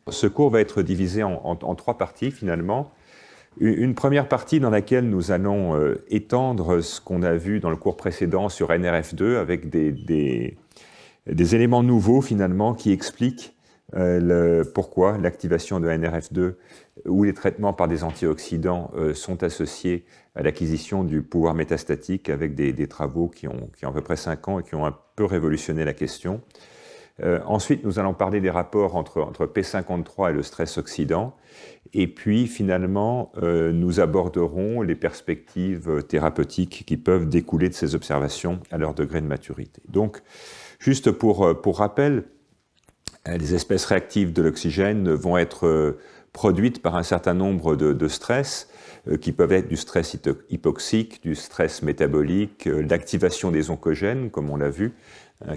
Ce cours va être divisé en trois parties finalement. Une première partie dans laquelle nous allons étendre ce qu'on a vu dans le cours précédent sur NRF2 avec des éléments nouveaux finalement qui expliquent pourquoi l'activation de NRF2 ou les traitements par des antioxydants sont associés à l'acquisition du pouvoir métastatique avec des travaux qui ont à peu près 5 ans et qui ont un peu révolutionné la question. Ensuite, nous allons parler des rapports entre P53 et le stress oxydant. Et puis, finalement, nous aborderons les perspectives thérapeutiques qui peuvent découler de ces observations à leur degré de maturité. Donc, juste pour rappel, les espèces réactives de l'oxygène vont être produites par un certain nombre de stress qui peuvent être du stress hypoxique, du stress métabolique, l'activation des oncogènes, comme on l'a vu,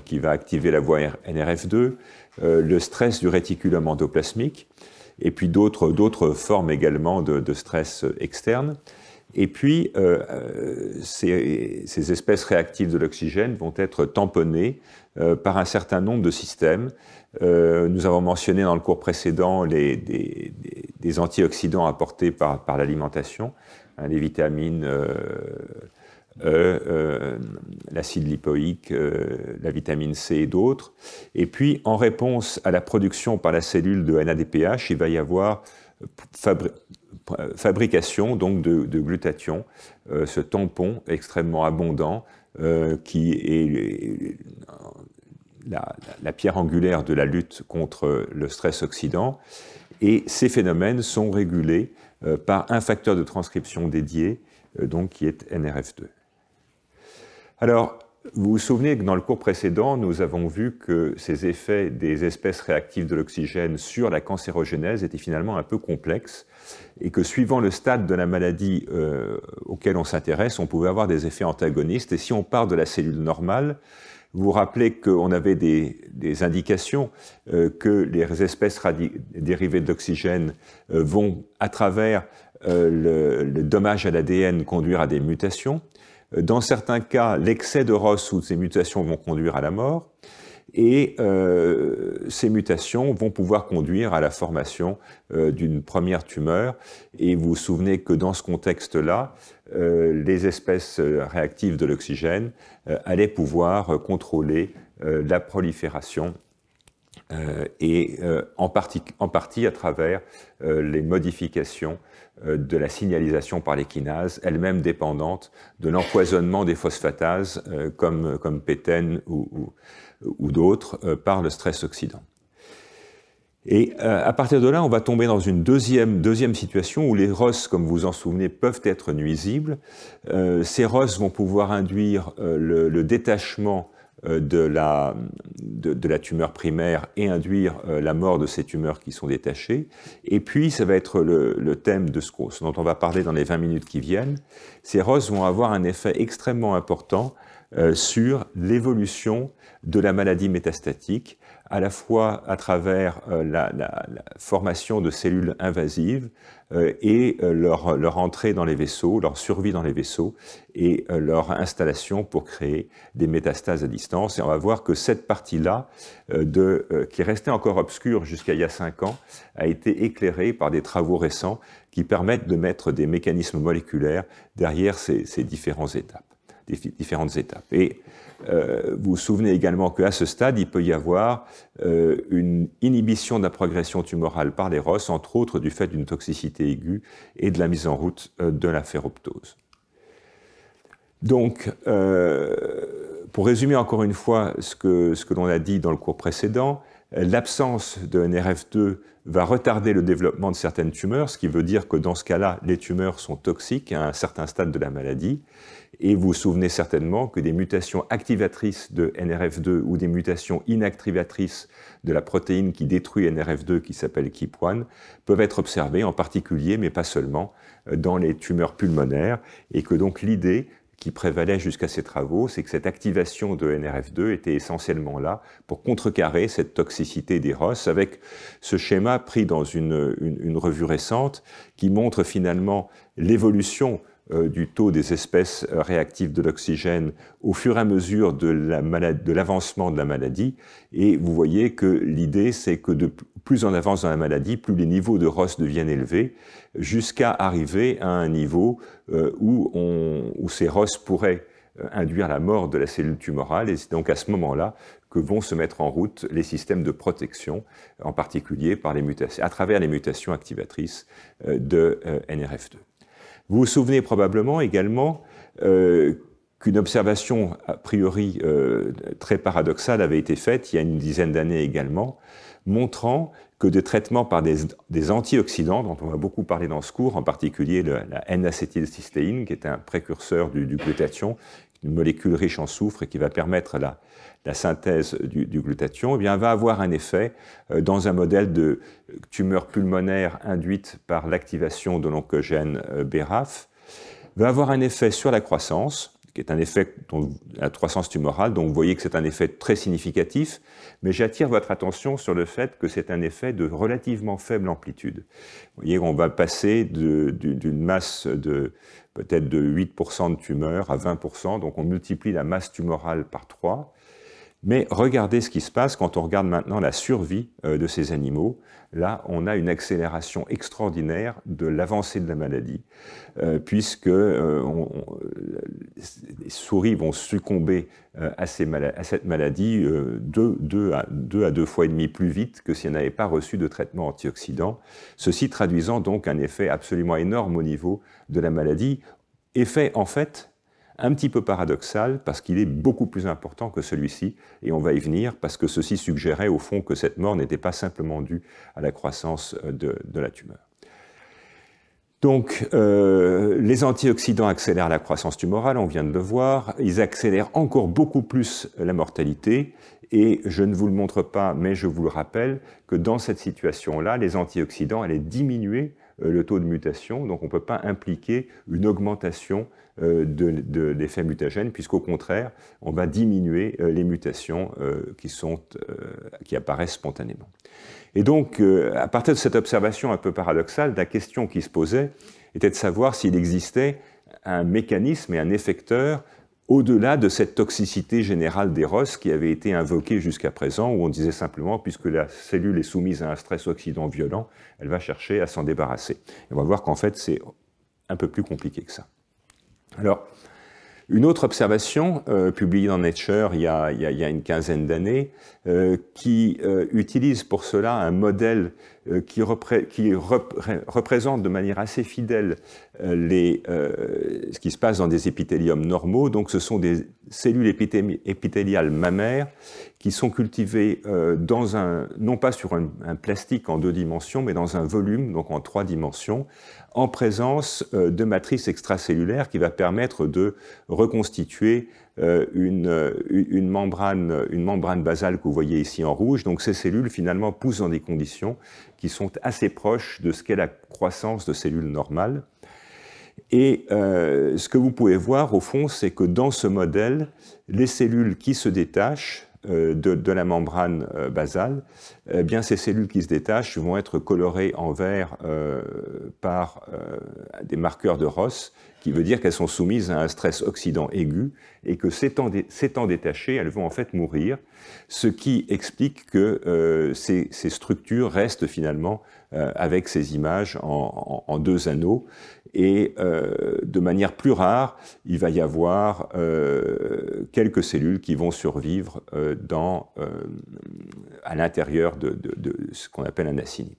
qui va activer la voie NRF2, le stress du réticulum endoplasmique, et puis d'autres formes également de stress externe. Et puis, ces espèces réactives de l'oxygène vont être tamponnées par un certain nombre de systèmes. Nous avons mentionné dans le cours précédent des antioxydants apportés par l'alimentation, les vitamines l'acide lipoïque, la vitamine C et d'autres. Et puis, en réponse à la production par la cellule de NADPH, il va y avoir fabrication donc de glutathion, ce tampon extrêmement abondant qui est la pierre angulaire de la lutte contre le stress oxydant. Et ces phénomènes sont régulés par un facteur de transcription dédié, donc qui est NRF2. Alors, vous vous souvenez que dans le cours précédent, nous avons vu que ces effets des espèces réactives de l'oxygène sur la cancérogénèse étaient finalement un peu complexes et que suivant le stade de la maladie auquel on s'intéresse, on pouvait avoir des effets antagonistes. Et si on part de la cellule normale, vous vous rappelez qu'on avait des indications que les espèces dérivées de l'oxygène vont, à travers le dommage à l'ADN, conduire à des mutations. Dans certains cas, l'excès de ROS ou ces mutations vont conduire à la mort, et ces mutations vont pouvoir conduire à la formation d'une première tumeur. Et vous vous souvenez que dans ce contexte-là, les espèces réactives de l'oxygène allaient pouvoir contrôler la prolifération et en partie à travers les modifications de la signalisation par les kinases, elles-mêmes dépendantes de l'empoisonnement des phosphatases comme PTEN ou d'autres par le stress oxydant. Et à partir de là, on va tomber dans une deuxième situation où les ROS, comme vous vous en souvenez, peuvent être nuisibles. Ces ROS vont pouvoir induire le détachement de la tumeur primaire et induire la mort de ces tumeurs qui sont détachées. Et puis, ça va être le thème de ce dont on va parler dans les 20 minutes qui viennent. Ces ROS vont avoir un effet extrêmement important sur l'évolution de la maladie métastatique, à la fois à travers la formation de cellules invasives et leur entrée dans les vaisseaux, leur survie dans les vaisseaux et leur installation pour créer des métastases à distance. Et on va voir que cette partie-là, qui restait encore obscure jusqu'à il y a 5 ans, a été éclairée par des travaux récents qui permettent de mettre des mécanismes moléculaires derrière ces différentes étapes. Et vous vous souvenez également qu'à ce stade, il peut y avoir une inhibition de la progression tumorale par les ROS, entre autres du fait d'une toxicité aiguë et de la mise en route de la ferroptose. Donc, pour résumer encore une fois ce que l'on a dit dans le cours précédent, l'absence de NRF2 va retarder le développement de certaines tumeurs, ce qui veut dire que dans ce cas-là, les tumeurs sont toxiques à un certain stade de la maladie. Et vous vous souvenez certainement que des mutations activatrices de NRF2 ou des mutations inactivatrices de la protéine qui détruit NRF2, qui s'appelle KEAP1, peuvent être observées, en particulier, mais pas seulement, dans les tumeurs pulmonaires, et que donc l'idée qui prévalait jusqu'à ces travaux, c'est que cette activation de NRF2 était essentiellement là pour contrecarrer cette toxicité des ROS, avec ce schéma pris dans une revue récente qui montre finalement l'évolution du taux des espèces réactives de l'oxygène au fur et à mesure de l'avancement de la maladie. Et vous voyez que l'idée, c'est que plus on avance dans la maladie, plus les niveaux de ROS deviennent élevés, jusqu'à arriver à un niveau où ces ROS pourraient induire la mort de la cellule tumorale, et c'est donc à ce moment-là que vont se mettre en route les systèmes de protection, en particulier par les mutations, à travers les mutations activatrices de NRF2. Vous vous souvenez probablement également qu'une observation a priori très paradoxale avait été faite il y a une dizaine d'années également, montrant que des traitements par des antioxydants, dont on va beaucoup parler dans ce cours, en particulier la N-acétylcystéine, qui est un précurseur du glutathion, une molécule riche en soufre et qui va permettre la synthèse du glutathion, eh bien, va avoir un effet dans un modèle de tumeur pulmonaire induite par l'activation de l'oncogène BRAF, va avoir un effet sur la croissance, qui est un effet, la croissance tumorale, donc vous voyez que c'est un effet très significatif, mais j'attire votre attention sur le fait que c'est un effet de relativement faible amplitude. Vous voyez, on va passer d'une masse de peut-être de 8% de tumeurs à 20%, donc on multiplie la masse tumorale par 3. Mais regardez ce qui se passe quand on regarde maintenant la survie de ces animaux. Là, on a une accélération extraordinaire de l'avancée de la maladie, puisque les souris vont succomber à cette maladie 2 à 2,5 fois plus vite que si elles n'avaient pas reçu de traitement antioxydant, ceci traduisant donc un effet absolument énorme au niveau de la maladie, effet en fait un petit peu paradoxal parce qu'il est beaucoup plus important que celui-ci, et on va y venir parce que ceci suggérait au fond que cette mort n'était pas simplement due à la croissance de la tumeur. Donc, les antioxydants accélèrent la croissance tumorale, on vient de le voir, ils accélèrent encore beaucoup plus la mortalité, et je ne vous le montre pas, mais je vous le rappelle, que dans cette situation-là, les antioxydants allaient diminuer le taux de mutation, donc on ne peut pas impliquer une augmentation de l'effet mutagène, puisqu'au contraire, on va diminuer les mutations qui apparaissent spontanément. Et donc, à partir de cette observation un peu paradoxale, la question qui se posait était de savoir s'il existait un mécanisme et un effecteur au-delà de cette toxicité générale des ROS qui avait été invoquée jusqu'à présent, où on disait simplement, puisque la cellule est soumise à un stress oxydant violent, elle va chercher à s'en débarrasser. Et on va voir qu'en fait, c'est un peu plus compliqué que ça. Alors, une autre observation publiée dans Nature il y a une quinzaine d'années qui utilise pour cela un modèle qui représente de manière assez fidèle ce qui se passe dans des épithéliums normaux. Donc ce sont des cellules épithéliales mammaires qui sont cultivées non pas sur un plastique en 2 dimensions, mais dans un volume, donc en 3 dimensions, en présence de matrices extracellulaires qui va permettre de reconstituer une membrane basale que vous voyez ici en rouge. Donc ces cellules finalement poussent dans des conditions qui sont assez proches de ce qu'est la croissance de cellules normales. Et ce que vous pouvez voir au fond, c'est que dans ce modèle, les cellules qui se détachent de la membrane basale, eh bien ces cellules qui se détachent vont être colorées en vert par des marqueurs de Ross, qui veut dire qu'elles sont soumises à un stress oxydant aigu, et que s'étant détachées, elles vont en fait mourir, ce qui explique que ces structures restent finalement avec ces images en 2 anneaux, et de manière plus rare, il va y avoir quelques cellules qui vont survivre à l'intérieur de ce qu'on appelle un acini.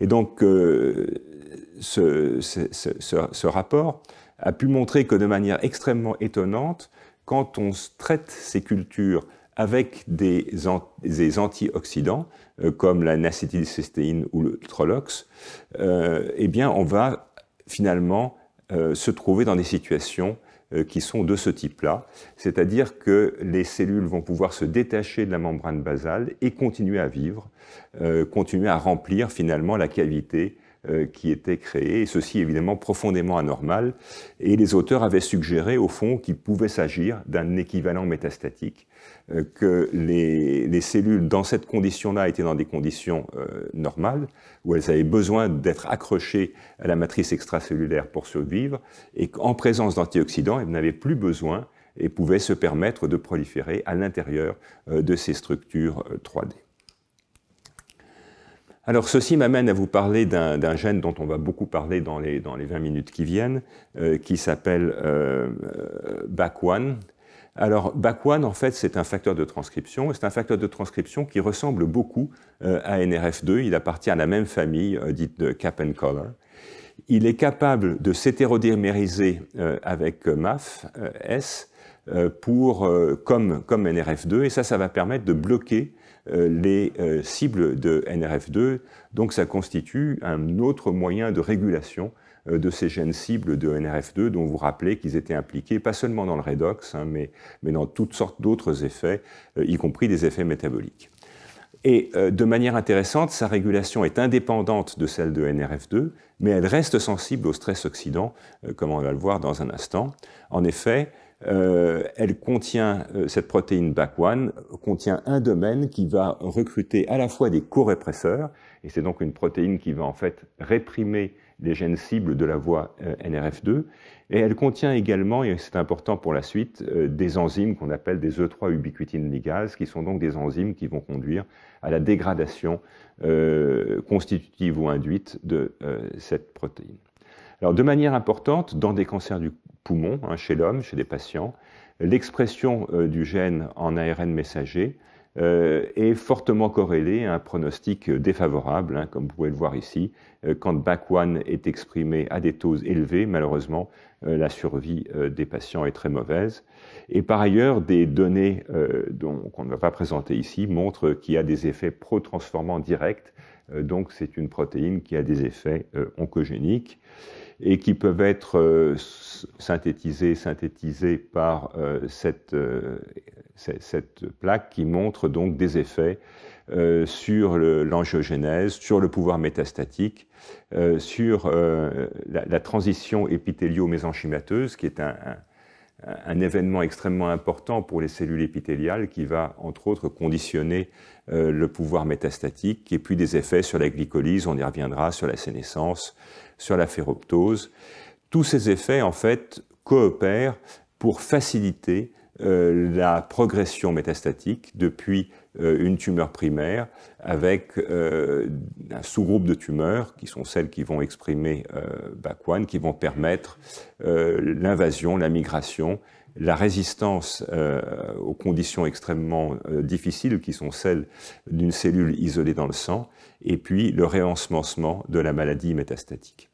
Et donc, ce rapport a pu montrer que de manière extrêmement étonnante, quand on traite ces cultures avec des antioxydants, comme la N-acétylcystéine ou le Trolox, eh bien, on va finalement se trouver dans des situations qui sont de ce type-là, c'est-à-dire que les cellules vont pouvoir se détacher de la membrane basale et continuer à vivre, continuer à remplir finalement la cavité qui était créé, et ceci évidemment profondément anormal. Et les auteurs avaient suggéré au fond qu'il pouvait s'agir d'un équivalent métastatique, que les cellules dans cette condition-là étaient dans des conditions normales, où elles avaient besoin d'être accrochées à la matrice extracellulaire pour survivre, et qu'en présence d'antioxydants, elles n'avaient plus besoin et pouvaient se permettre de proliférer à l'intérieur de ces structures 3D. Alors, ceci m'amène à vous parler d'un gène dont on va beaucoup parler dans les 20 minutes qui viennent, qui s'appelle BAC1. Alors, BAC1, en fait, c'est un facteur de transcription, et c'est un facteur de transcription qui ressemble beaucoup à NRF2. Il appartient à la même famille, dite de Kappan-Color. Il est capable de s'hétérodimériser avec MAF, S, comme NRF2, et ça va permettre de bloquer les cibles de NRF2, donc ça constitue un autre moyen de régulation de ces gènes cibles de NRF2, dont vous rappelez qu'ils étaient impliqués, pas seulement dans le redox, mais dans toutes sortes d'autres effets, y compris des effets métaboliques. Et de manière intéressante, sa régulation est indépendante de celle de NRF2, mais elle reste sensible au stress oxydant, comme on va le voir dans un instant. En effet, elle contient, cette protéine BAC1 contient un domaine qui va recruter à la fois des corépresseurs, et c'est donc une protéine qui va en fait réprimer les gènes cibles de la voie NRF2, et elle contient également, et c'est important pour la suite, des enzymes qu'on appelle des E3 ubiquitine ligases, qui sont donc des enzymes qui vont conduire à la dégradation constitutive ou induite de cette protéine. Alors, de manière importante, dans des cancers du poumon, chez l'homme, chez des patients, l'expression du gène en ARN messager est fortement corrélée à un pronostic défavorable, comme vous pouvez le voir ici. Quand BAC1 est exprimé à des taux élevés, malheureusement, la survie des patients est très mauvaise. Et par ailleurs, des données qu'on ne va pas présenter ici montrent qu'il y a des effets pro-transformants directs. Donc, c'est une protéine qui a des effets oncogéniques et qui peuvent être synthétisés par cette plaque qui montre donc des effets sur l'angiogénèse, sur le pouvoir métastatique, sur la transition épithélio-mésenchymateuse, qui est un événement extrêmement important pour les cellules épithéliales qui va, entre autres, conditionner le pouvoir métastatique, et puis des effets sur la glycolyse, on y reviendra, sur la sénescence, sur la ferroptose. Tous ces effets, en fait, coopèrent pour faciliter la progression métastatique depuis une tumeur primaire avec un sous-groupe de tumeurs qui sont celles qui vont exprimer BAC1, qui vont permettre l'invasion, la migration, la résistance aux conditions extrêmement difficiles qui sont celles d'une cellule isolée dans le sang, et puis le réensemencement de la maladie métastatique.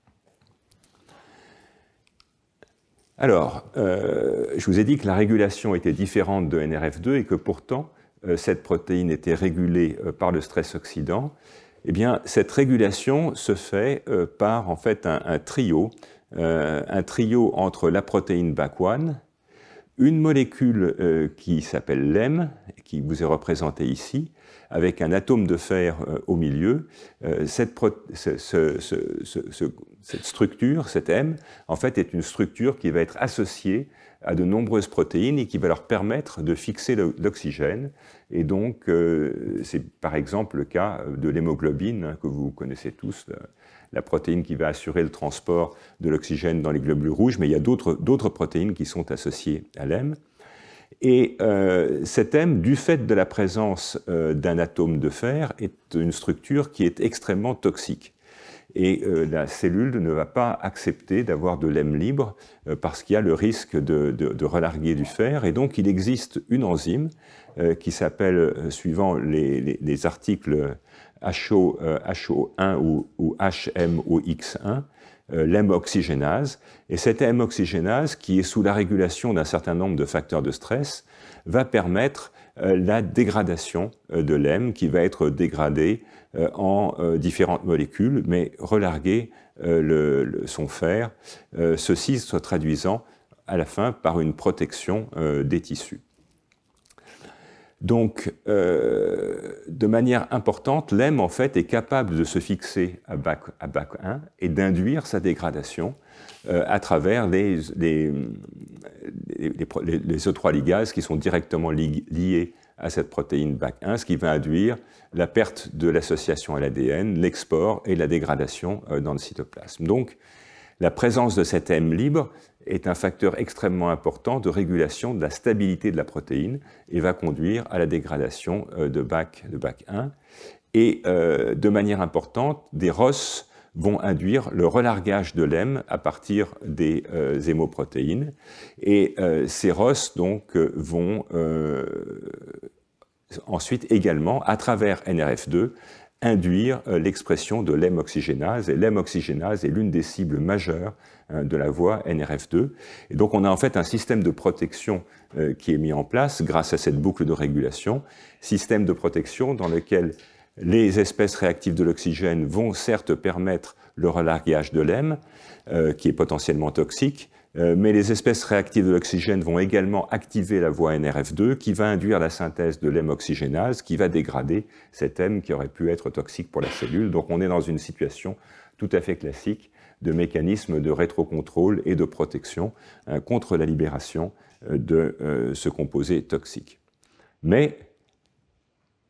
Alors, je vous ai dit que la régulation était différente de NRF2 et que pourtant, cette protéine était régulée par le stress oxydant. Eh bien, cette régulation se fait par en fait un trio entre la protéine BAC1, une molécule qui s'appelle LEM, qui vous est représentée ici, avec un atome de fer au milieu. Cette structure, cette M, en fait, est une structure qui va être associée à de nombreuses protéines et qui va leur permettre de fixer l'oxygène. Et donc, c'est par exemple le cas de l'hémoglobine, que vous connaissez tous, la protéine qui va assurer le transport de l'oxygène dans les globules rouges, mais il y a d'autres protéines qui sont associées à l'hème. Et cet hème, du fait de la présence d'un atome de fer, est une structure qui est extrêmement toxique. Et la cellule ne va pas accepter d'avoir de l'hème libre parce qu'il y a le risque de relarguer du fer. Et donc, il existe une enzyme qui s'appelle, suivant les articles HO1 ou HM ou X1, l'hème-oxygénase. Et cette hème-oxygénase, qui est sous la régulation d'un certain nombre de facteurs de stress, va permettre la dégradation de l'hème, qui va être dégradé en différentes molécules, mais relarguer son fer, ceci se traduisant à la fin par une protection des tissus. Donc, de manière importante, l'EM, en fait, est capable de se fixer à BAC1 et d'induire sa dégradation à travers les E3 ligases qui sont directement liées à cette protéine BAC1, ce qui va induire la perte de l'association à l'ADN, l'export et la dégradation dans le cytoplasme. Donc, la présence de cet M libre est un facteur extrêmement important de régulation de la stabilité de la protéine et va conduire à la dégradation de BAC1. Et de manière importante, des ROS vont induire le relargage de l'EM à partir des hémoprotéines. Et ces ROS donc, vont ensuite également, à travers NRF2, induire l'expression de l'EM oxygénase. Et l'EM oxygénase est l'une des cibles majeures de la voie NRF2. Et donc on a en fait un système de protection qui est mis en place grâce à cette boucle de régulation, système de protection dans lequel les espèces réactives de l'oxygène vont certes permettre le relargage de l'EM, qui est potentiellement toxique, mais les espèces réactives de l'oxygène vont également activer la voie NRF2 qui va induire la synthèse de l'EM oxygénase qui va dégrader cet M qui aurait pu être toxique pour la cellule. Donc on est dans une situation tout à fait classique de mécanisme de rétrocontrôle et de protection contre la libération de ce composé toxique. Mais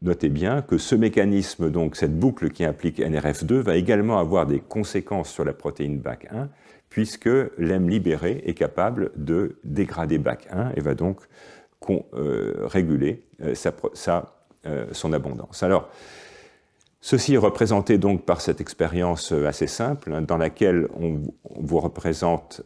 notez bien que ce mécanisme, donc cette boucle qui implique NRF2, va également avoir des conséquences sur la protéine BAC1, puisque l'EM libéré est capable de dégrader BAC1 et va donc réguler son abondance. Alors, ceci est représenté donc par cette expérience assez simple, dans laquelle on vous représente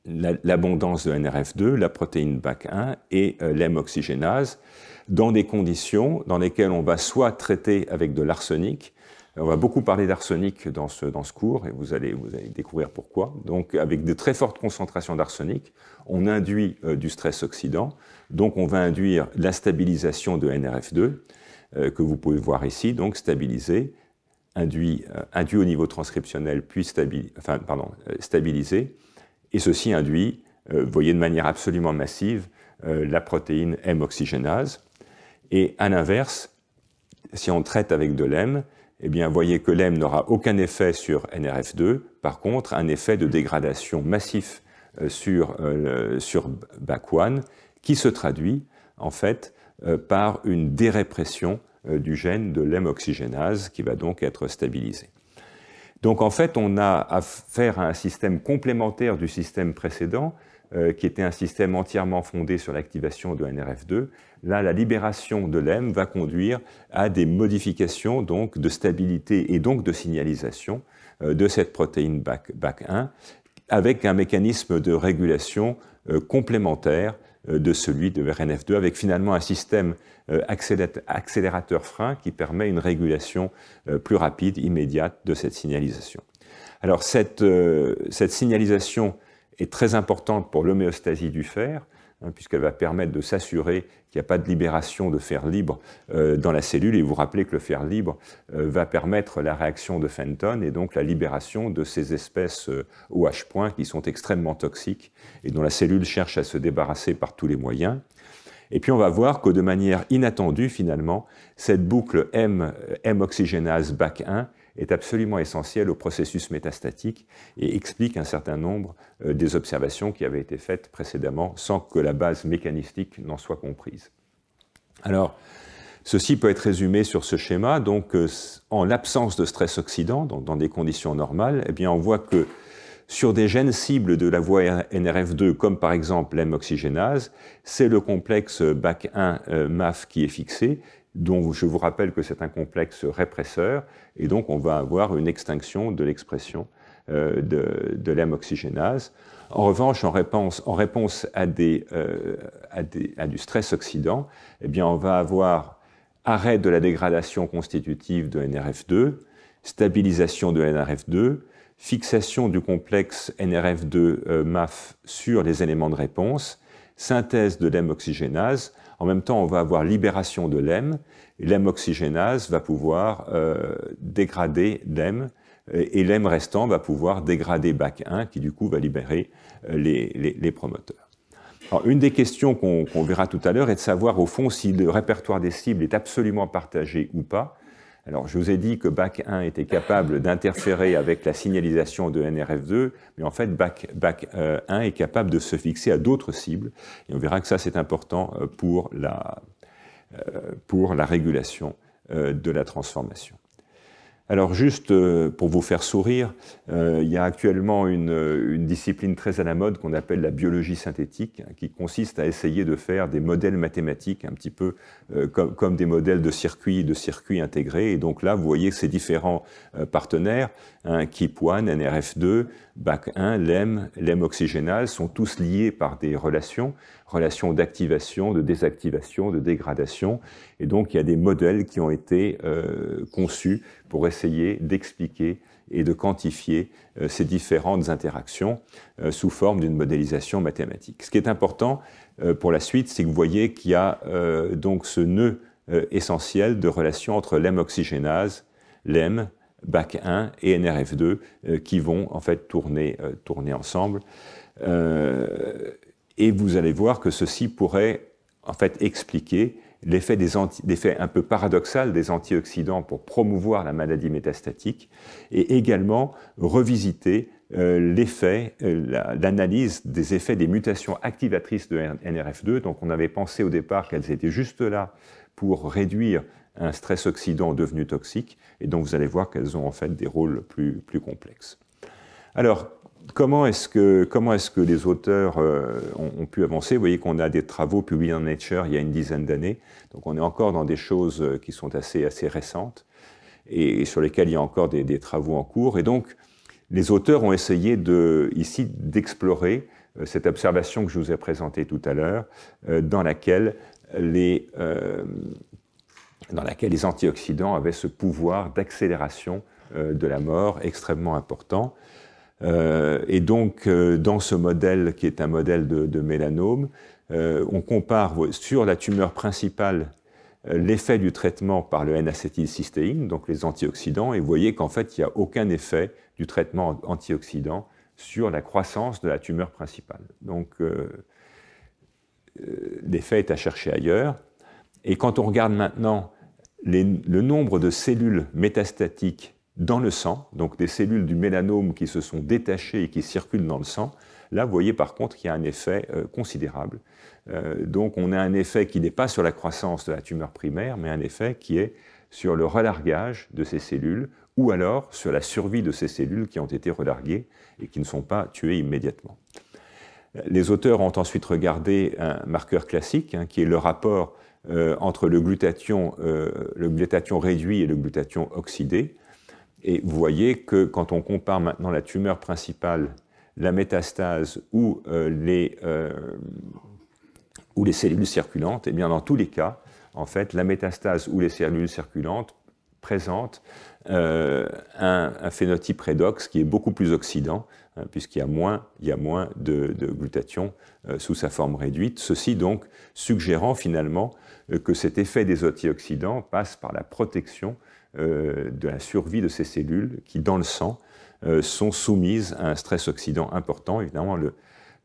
l'abondance de NRF2, la protéine BAC1 et l'EM oxygénase, dans des conditions dans lesquelles on va soit traiter avec de l'arsenic. On va beaucoup parler d'arsenic dans ce cours, et vous allez découvrir pourquoi. Donc, avec de très fortes concentrations d'arsenic, on induit du stress oxydant, donc on va induire la stabilisation de NRF2, que vous pouvez voir ici, donc stabilisé, induit au niveau transcriptionnel, puis stabilisé, et ceci induit, vous voyez de manière absolument massive, la protéine M oxygénase. Et à l'inverse, si on traite avec de l'EM, eh bien, vous voyez que l'EM n'aura aucun effet sur NRF2, par contre, un effet de dégradation massif sur BAC1, qui se traduit, en fait, par une dérépression du gène de l'EM oxygénase, qui va donc être stabilisé. Donc, en fait, on a affaire à un système complémentaire du système précédent, qui était un système entièrement fondé sur l'activation de NRF2. Là, la libération de l'EM va conduire à des modifications donc, de stabilité et donc de signalisation de cette protéine BAC1 avec un mécanisme de régulation complémentaire de celui de RNF2, avec finalement un système accélérateur-frein qui permet une régulation plus rapide, immédiate de cette signalisation. Alors cette signalisation est très importante pour l'homéostasie du fer, puisqu'elle va permettre de s'assurer qu'il n'y a pas de libération de fer libre dans la cellule. Et vous rappelez que le fer libre va permettre la réaction de Fenton et donc la libération de ces espèces OH- qui sont extrêmement toxiques et dont la cellule cherche à se débarrasser par tous les moyens. Et puis on va voir que de manière inattendue, finalement, cette boucle M oxygénase BAC1 est absolument essentielle au processus métastatique et explique un certain nombre des observations qui avaient été faites précédemment sans que la base mécanistique n'en soit comprise. Alors, ceci peut être résumé sur ce schéma. Donc, en l'absence de stress oxydant, donc dans des conditions normales, eh bien, on voit que sur des gènes cibles de la voie NRF2, comme par exemple l'M oxygénase, c'est le complexe BAC1-MAF qui est fixé, dont je vous rappelle que c'est un complexe répresseur, et donc on va avoir une extinction de l'expression de l'M oxygénase. En revanche, en réponse à du stress oxydant, eh bien, on va avoir arrêt de la dégradation constitutive de NRF2, stabilisation de NRF2, fixation du complexe NRF2-MAF sur les éléments de réponse, synthèse de l'M oxygénase. En même temps, on va avoir libération de l'M, et l'M oxygénase va pouvoir dégrader l'M, et l'M restant va pouvoir dégrader BAC1, qui du coup va libérer les promoteurs. Alors, une des questions qu'on verra tout à l'heure est de savoir, au fond, si le répertoire des cibles est absolument partagé ou pas. Alors, je vous ai dit que BAC1 était capable d'interférer avec la signalisation de NRF2, mais en fait, BAC1 est capable de se fixer à d'autres cibles. Et on verra que ça, c'est important pour la régulation de la transformation. Alors juste pour vous faire sourire, il y a actuellement une discipline très à la mode qu'on appelle la biologie synthétique, qui consiste à essayer de faire des modèles mathématiques un petit peu comme des modèles de circuits intégrés. Et donc là, vous voyez que ces différents partenaires, KEAP1, NRF2, BAC1, LEM oxygénal, sont tous liés par des relations d'activation, de désactivation, de dégradation. Et donc, il y a des modèles qui ont été conçus pour essayer d'expliquer et de quantifier ces différentes interactions sous forme d'une modélisation mathématique. Ce qui est important pour la suite, c'est que vous voyez qu'il y a donc ce nœud essentiel de relation entre LEM oxygénase, LEM, BAC1 et NRF2 qui vont en fait tourner ensemble. Et vous allez voir que ceci pourrait en fait expliquer l'effet un peu paradoxal des antioxydants pour promouvoir la maladie métastatique et également revisiter l'analyse des effets des mutations activatrices de NRF2. Donc on avait pensé au départ qu'elles étaient juste là pour réduire un stress oxydant devenu toxique, et donc vous allez voir qu'elles ont en fait des rôles plus complexes. Alors, comment est-ce que les auteurs ont pu avancer? Vous voyez qu'on a des travaux publiés dans Nature il y a une dizaine d'années, donc on est encore dans des choses qui sont assez récentes, et sur lesquelles il y a encore des travaux en cours, et donc les auteurs ont essayé ici d'explorer cette observation que je vous ai présentée tout à l'heure, dans laquelle les antioxydants avaient ce pouvoir d'accélération de la mort extrêmement important. Et donc, dans ce modèle qui est un modèle de mélanome, on compare sur la tumeur principale l'effet du traitement par le N-acétylcystéine, donc les antioxydants, et vous voyez qu'en fait, il n'y a aucun effet du traitement antioxydant sur la croissance de la tumeur principale. Donc, l'effet est à chercher ailleurs. Et quand on regarde maintenant le nombre de cellules métastatiques dans le sang, donc des cellules du mélanome qui se sont détachées et qui circulent dans le sang, là, vous voyez par contre qu'il y a un effet considérable. Donc on a un effet qui n'est pas sur la croissance de la tumeur primaire, mais un effet qui est sur le relargage de ces cellules, ou alors sur la survie de ces cellules qui ont été relarguées et qui ne sont pas tuées immédiatement. Les auteurs ont ensuite regardé un marqueur classique, qui est le rapport entre le glutathion réduit et le glutathion oxydé. Et vous voyez que quand on compare maintenant la tumeur principale, la métastase ou les cellules circulantes, et bien dans tous les cas, en fait, la métastase ou les cellules circulantes présentent un phénotype redox qui est beaucoup plus oxydant, puisqu'il y a moins de glutathion sous sa forme réduite. Ceci donc suggérant finalement que cet effet des antioxydants passe par la protection de la survie de ces cellules qui, dans le sang, sont soumises à un stress oxydant important. Évidemment,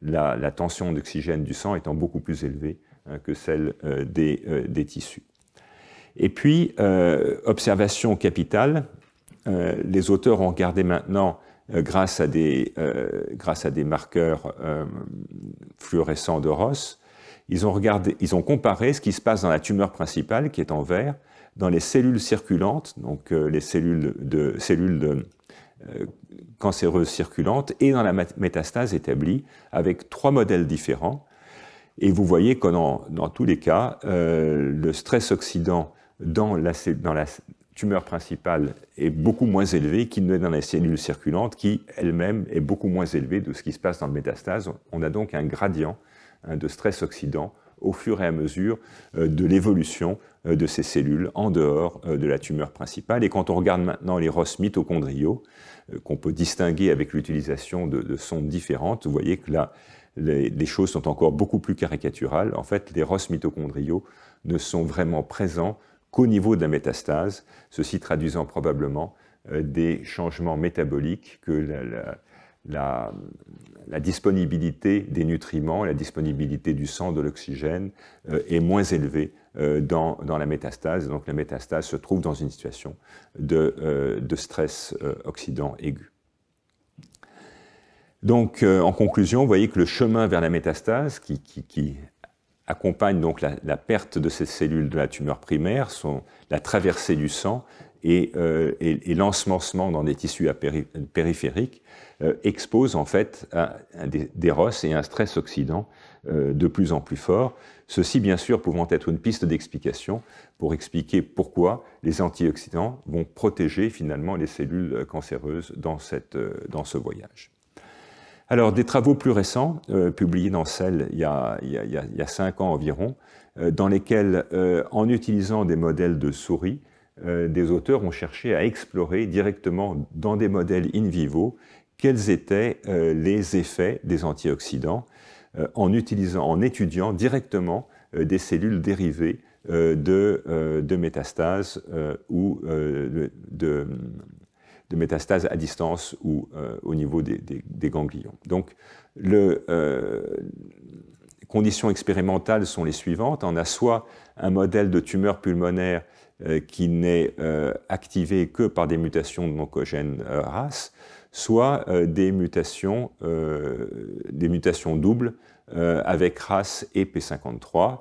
la tension d'oxygène du sang étant beaucoup plus élevée que celle des tissus. Et puis, observation capitale, les auteurs ont regardé maintenant, grâce à des marqueurs fluorescents de Ross, ils ont comparé ce qui se passe dans la tumeur principale, qui est en vert, dans les cellules circulantes, donc les cellules cancéreuses circulantes, et dans la métastase établie, avec 3 modèles différents. Et vous voyez que dans tous les cas, le stress oxydant dans la tumeur principale est beaucoup moins élevé qu'il n'est dans les cellules circulantes, qui elle-même est beaucoup moins élevée de ce qui se passe dans le métastase. On a donc un gradient de stress oxydant au fur et à mesure de l'évolution de ces cellules en dehors de la tumeur principale. Et quand on regarde maintenant les ROS mitochondriaux, qu'on peut distinguer avec l'utilisation de sondes différentes, vous voyez que là, les choses sont encore beaucoup plus caricaturales. En fait, les ROS mitochondriaux ne sont vraiment présents qu'au niveau de la métastase, ceci traduisant probablement des changements métaboliques que la disponibilité des nutriments, la disponibilité du sang, de l'oxygène est moins élevée dans la métastase. Donc la métastase se trouve dans une situation de stress oxydant aigu. Donc en conclusion, vous voyez que le chemin vers la métastase qui accompagne donc la perte de ces cellules de la tumeur primaire, la traversée du sang et l'ensemencement dans des tissus périphériques expose en fait à des ROS et un stress oxydant de plus en plus fort. Ceci, bien sûr, pouvant être une piste d'explication pour expliquer pourquoi les antioxydants vont protéger finalement les cellules cancéreuses dans ce voyage. Alors, des travaux plus récents, publiés dans Cell il y a 5 ans environ, dans lesquels, en utilisant des modèles de souris, des auteurs ont cherché à explorer directement dans des modèles in vivo quels étaient les effets des antioxydants en étudiant directement des cellules dérivées de métastases ou de métastases à distance ou au niveau des ganglions. Donc, les conditions expérimentales sont les suivantes. On a soit un modèle de tumeur pulmonaire qui n'est activé que par des mutations de l'oncogène RAS, soit des mutations doubles avec RAS et P53.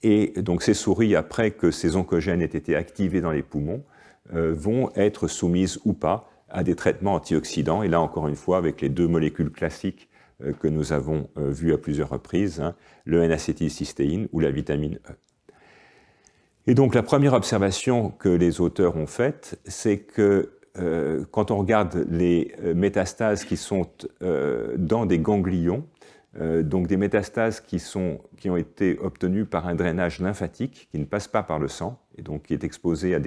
Et donc ces souris, après que ces oncogènes aient été activés dans les poumons, vont être soumises ou pas à des traitements antioxydants. Et là, encore une fois, avec les 2 molécules classiques que nous avons vues à plusieurs reprises, le N-acétylcystéine ou la vitamine E. Et donc la première observation que les auteurs ont faite, c'est que quand on regarde les métastases qui sont dans des ganglions, donc des métastases qui ont été obtenues par un drainage lymphatique qui ne passe pas par le sang et donc qui est exposé à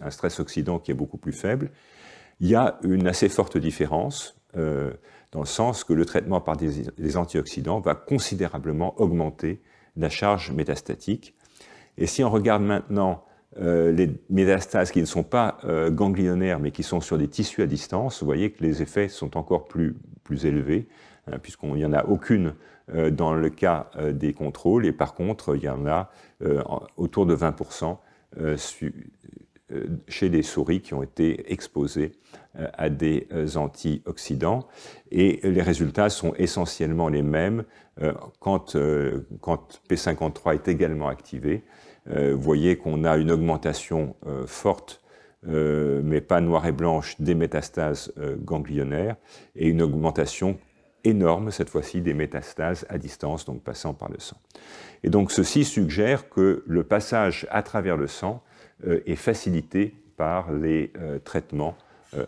un stress oxydant qui est beaucoup plus faible, il y a une assez forte différence dans le sens que le traitement par des antioxydants va considérablement augmenter la charge métastatique. Et si on regarde maintenant les métastases qui ne sont pas ganglionnaires mais qui sont sur des tissus à distance, vous voyez que les effets sont encore plus élevés, puisqu'il n'y en a aucune dans le cas des contrôles, et par contre, il y en a autour de 20% chez des souris qui ont été exposées à des antioxydants. Et les résultats sont essentiellement les mêmes quand P53 est également activé. Vous voyez qu'on a une augmentation forte, mais pas noire et blanche, des métastases ganglionnaires, et une augmentation énorme, cette fois-ci, des métastases à distance, donc passant par le sang. Et donc ceci suggère que le passage à travers le sang est facilité par les traitements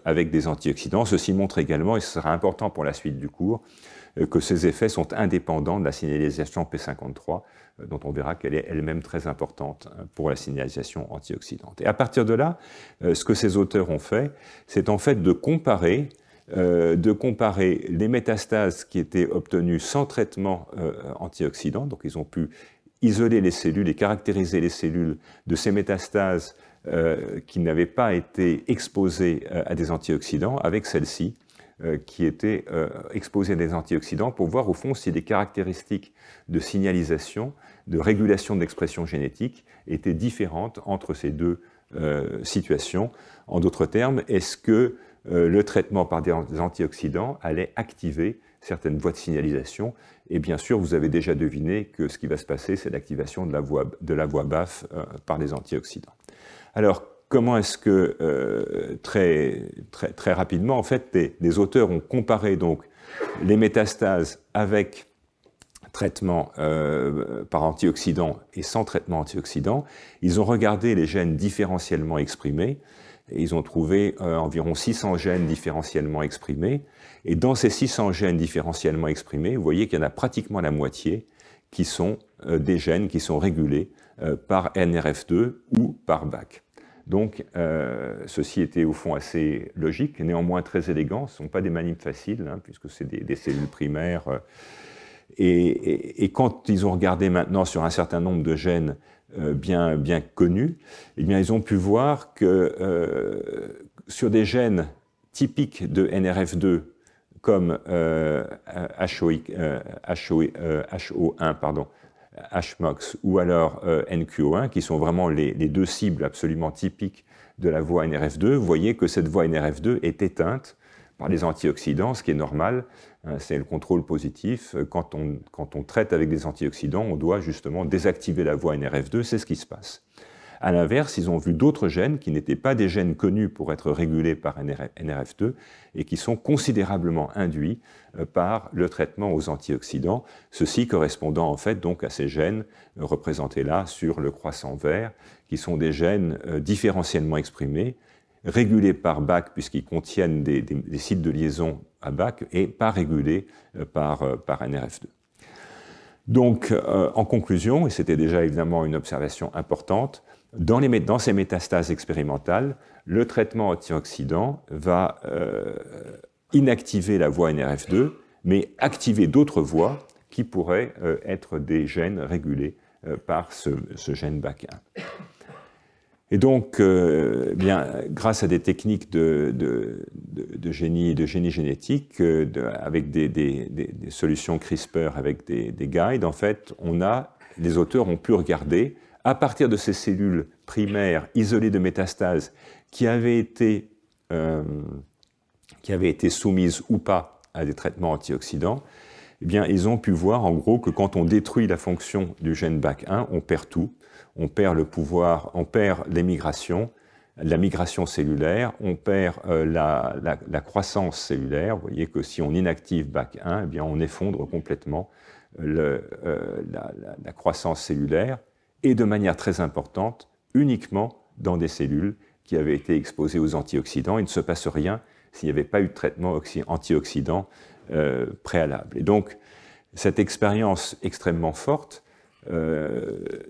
avec des antioxydants. Ceci montre également, et ce sera important pour la suite du cours, que ces effets sont indépendants de la signalisation P53, dont on verra qu'elle est elle-même très importante pour la signalisation antioxydante. Et à partir de là, ce que ces auteurs ont fait, c'est en fait de comparer les métastases qui étaient obtenues sans traitement antioxydant. Donc ils ont pu isoler les cellules et caractériser les cellules de ces métastases qui n'avaient pas été exposées à des antioxydants avec celles-ci qui étaient exposées à des antioxydants pour voir au fond si les caractéristiques de signalisation, de régulation de l'expression génétique étaient différentes entre ces 2 situations. En d'autres termes, est-ce que le traitement par des antioxydants allait activer certaines voies de signalisation? Et bien sûr, vous avez déjà deviné que ce qui va se passer, c'est l'activation de la voie BAF par les antioxydants. Alors, comment est-ce que, très rapidement, en fait, les auteurs ont comparé donc les métastases avec traitement par antioxydants et sans traitement antioxydant. Ils ont regardé les gènes différentiellement exprimés, et ils ont trouvé environ 600 gènes différentiellement exprimés. Et dans ces 600 gènes différentiellement exprimés, vous voyez qu'il y en a pratiquement la moitié qui sont des gènes qui sont régulés par NRF2 ou par BAC. Donc, ceci était au fond assez logique, néanmoins très élégant. Ce ne sont pas des manips faciles, puisque c'est des cellules primaires. Et quand ils ont regardé maintenant sur un certain nombre de gènes bien connus, eh bien, ils ont pu voir que sur des gènes typiques de NRF2, comme HO1, pardon, HMOX ou alors NQO1, qui sont vraiment les deux cibles absolument typiques de la voie NRF2, vous voyez que cette voie NRF2 est éteinte par les antioxydants, ce qui est normal, hein, c'est le contrôle positif. Quand on traite avec des antioxydants, on doit justement désactiver la voie NRF2, c'est ce qui se passe. À l'inverse, ils ont vu d'autres gènes qui n'étaient pas des gènes connus pour être régulés par NRF2 et qui sont considérablement induits par le traitement aux antioxydants, ceci correspondant en fait donc à ces gènes représentés là sur le croissant vert, qui sont des gènes différentiellement exprimés, régulés par BAC puisqu'ils contiennent des sites de liaison à BAC et pas régulés par NRF2. Donc, en conclusion, et c'était déjà évidemment une observation importante, dans ces métastases expérimentales, le traitement antioxydant va inactiver la voie NRF2, mais activer d'autres voies qui pourraient être des gènes régulés par ce gène BAC1. Et donc, grâce à des techniques de génie génétique, avec des solutions CRISPR, avec des guides, en fait, les auteurs ont pu regarder, à partir de ces cellules primaires isolées de métastases qui avaient été soumises ou pas à des traitements antioxydants, eh bien, ils ont pu voir en gros que quand on détruit la fonction du gène BAC1, on perd tout. On perd le pouvoir, on perd l'émigration, la migration cellulaire, on perd la croissance cellulaire. Vous voyez que si on inactive BAC1, eh bien, on effondre complètement la croissance cellulaire, et de manière très importante, uniquement dans des cellules qui avaient été exposées aux antioxydants. Il ne se passe rien s'il n'y avait pas eu de traitement antioxydant préalable. Et donc, cette expérience extrêmement forte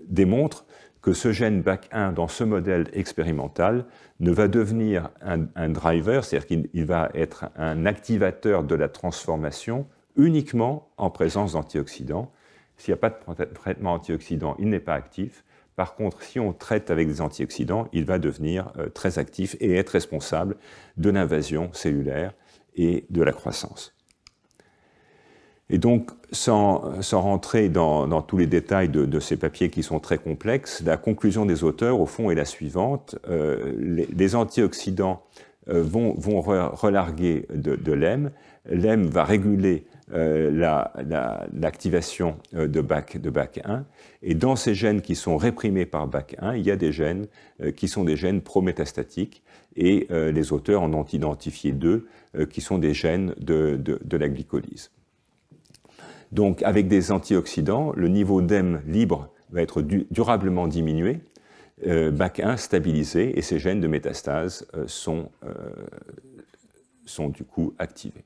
démontre que ce gène BAC1, dans ce modèle expérimental, ne va devenir un driver, c'est-à-dire qu'il va être un activateur de la transformation uniquement en présence d'antioxydants. S'il n'y a pas de traitement antioxydant, il n'est pas actif. Par contre, si on traite avec des antioxydants, il va devenir très actif et être responsable de l'invasion cellulaire et de la croissance. Et donc, sans rentrer dans tous les détails de ces papiers qui sont très complexes, la conclusion des auteurs, au fond, est la suivante. Les antioxydants vont relarguer de l'hème. L'hème va réguler l'activation de BAC1. Et dans ces gènes qui sont réprimés par BAC1, il y a des gènes qui sont des gènes prométastatiques. Et les auteurs en ont identifié deux qui sont des gènes de la glycolyse. Donc, avec des antioxydants, le niveau d'hème libre va être durablement diminué, BAC1 stabilisé, et ces gènes de métastase sont du coup activés.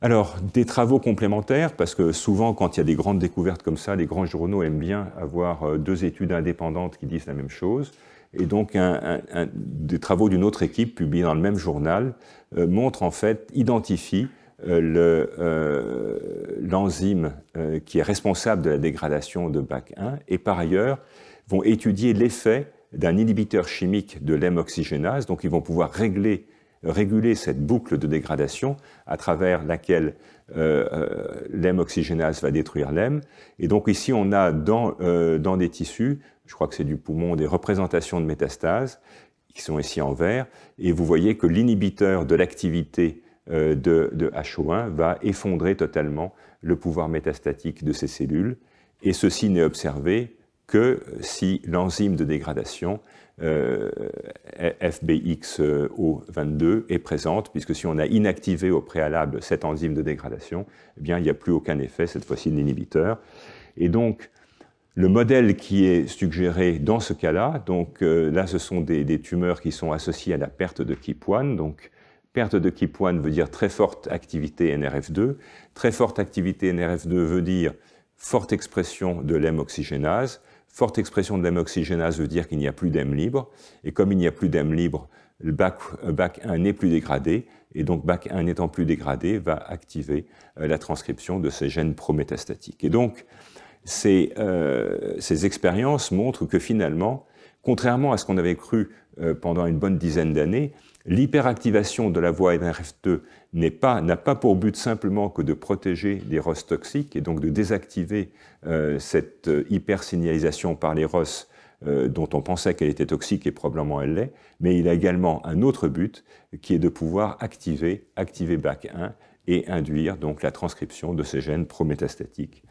Alors, des travaux complémentaires, parce que souvent, quand il y a des grandes découvertes comme ça, les grands journaux aiment bien avoir deux études indépendantes qui disent la même chose. Et donc, des travaux d'une autre équipe publiés dans le même journal montrent en fait, identifient l'enzyme qui est responsable de la dégradation de BAC1 et par ailleurs vont étudier l'effet d'un inhibiteur chimique de l'hème oxygénase. Donc ils vont pouvoir réguler cette boucle de dégradation à travers laquelle l'hème oxygénase va détruire l'hème. Et donc ici on a dans des tissus, je crois que c'est du poumon, des représentations de métastases qui sont ici en vert, et vous voyez que l'inhibiteur de l'activité de HO1 va effondrer totalement le pouvoir métastatique de ces cellules, et ceci n'est observé que si l'enzyme de dégradation FBXO22 est présente, puisque si on a inactivé au préalable cette enzyme de dégradation, eh bien, il n'y a plus aucun effet, cette fois-ci, de l'inhibiteur. Et donc, le modèle qui est suggéré dans ce cas-là, donc là, ce sont des tumeurs qui sont associées à la perte de KEAP1, donc perte de KEAP1 veut dire très forte activité NRF2. Très forte activité NRF2 veut dire forte expression de l'hème oxygénase. Forte expression de l'hème oxygénase veut dire qu'il n'y a plus d'hème libre. Et comme il n'y a plus d'hème libre, le BAC1 n'est plus dégradé. Et donc BAC1 n'étant plus dégradé, va activer la transcription de ces gènes prométastatiques. Et donc, ces expériences montrent que finalement, contrairement à ce qu'on avait cru pendant une bonne dizaine d'années, L'hyperactivation de la voie NRF2 n'a pas pour but simplement que de protéger des ROS toxiques et donc de désactiver cette hypersignalisation par les ROS dont on pensait qu'elle était toxique et probablement elle l'est, mais il a également un autre but qui est de pouvoir activer BAC1 et induire donc la transcription de ces gènes prométastatiques.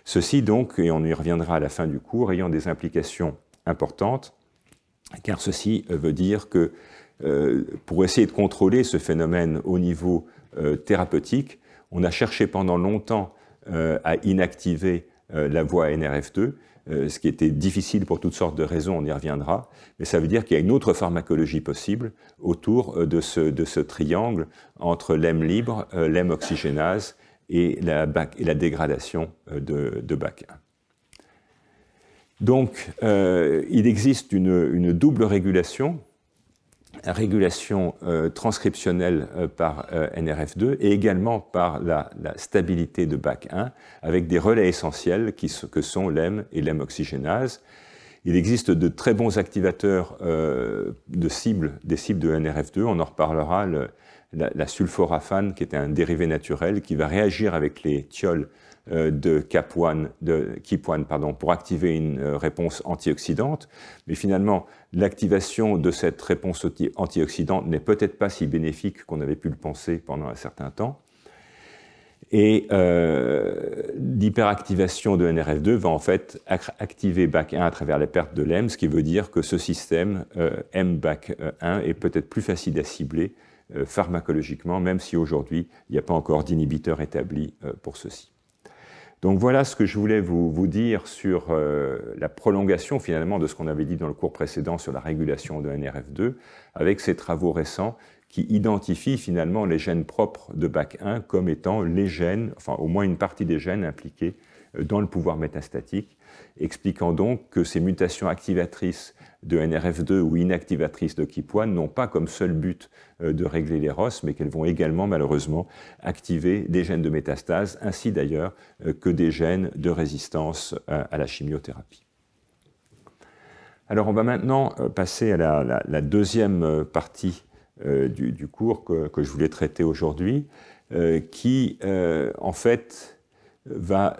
Ceci donc, et on y reviendra à la fin du cours, ayant des implications importantes, car ceci veut dire que pour essayer de contrôler ce phénomène au niveau thérapeutique, on a cherché pendant longtemps à inactiver la voie NRF2, ce qui était difficile pour toutes sortes de raisons, on y reviendra, mais ça veut dire qu'il y a une autre pharmacologie possible autour de ce triangle entre l'hème libre, l'hème oxygénase et la dégradation de BAC1. Donc, il existe une double régulation transcriptionnelle par NRF2 et également par la stabilité de BAC1 avec des relais essentiels que sont l'hème et l'hème oxygénase. Il existe de très bons activateurs des cibles de NRF2, on en reparlera, la sulforaphane qui est un dérivé naturel qui va réagir avec les thiols de KEAP1 pour activer une réponse antioxydante. Mais finalement, l'activation de cette réponse antioxydante n'est peut-être pas si bénéfique qu'on avait pu le penser pendant un certain temps. Et l'hyperactivation de NRF2 va en fait activer BAC1 à travers la perte de l'hème, ce qui veut dire que ce système M-BAC1 est peut-être plus facile à cibler pharmacologiquement, même si aujourd'hui, il n'y a pas encore d'inhibiteur établi pour ceci. Donc voilà ce que je voulais vous dire sur la prolongation finalement de ce qu'on avait dit dans le cours précédent sur la régulation de NRF2, avec ces travaux récents qui identifient finalement les gènes propres de BAC1 comme étant les gènes, enfin au moins une partie des gènes impliqués dans le pouvoir métastatique, expliquant donc que ces mutations activatrices de NRF2 ou inactivatrices de KEAP1 n'ont pas comme seul but de régler les ROS, mais qu'elles vont également malheureusement activer des gènes de métastase, ainsi d'ailleurs que des gènes de résistance à la chimiothérapie. Alors on va maintenant passer à la deuxième partie du cours que je voulais traiter aujourd'hui, qui en fait va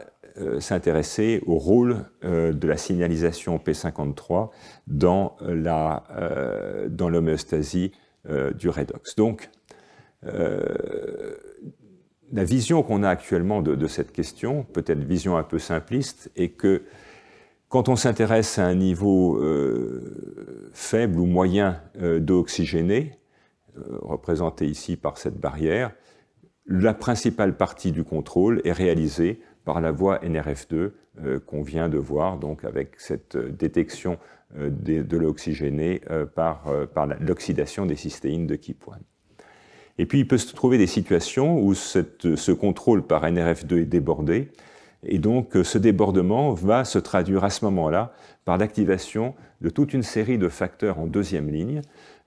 s'intéresser au rôle de la signalisation P53 dans l'homéostasie du redox. Donc, la vision qu'on a actuellement de cette question, peut-être vision un peu simpliste, est que quand on s'intéresse à un niveau faible ou moyen d'eau oxygénée, représenté ici par cette barrière, la principale partie du contrôle est réalisée par la voie NRF2 qu'on vient de voir, donc avec cette détection de l'eau oxygénée par l'oxydation des cystéines de KEAP1. Et puis il peut se trouver des situations où ce contrôle par NRF2 est débordé, et donc ce débordement va se traduire à ce moment-là par l'activation de toute une série de facteurs en deuxième ligne.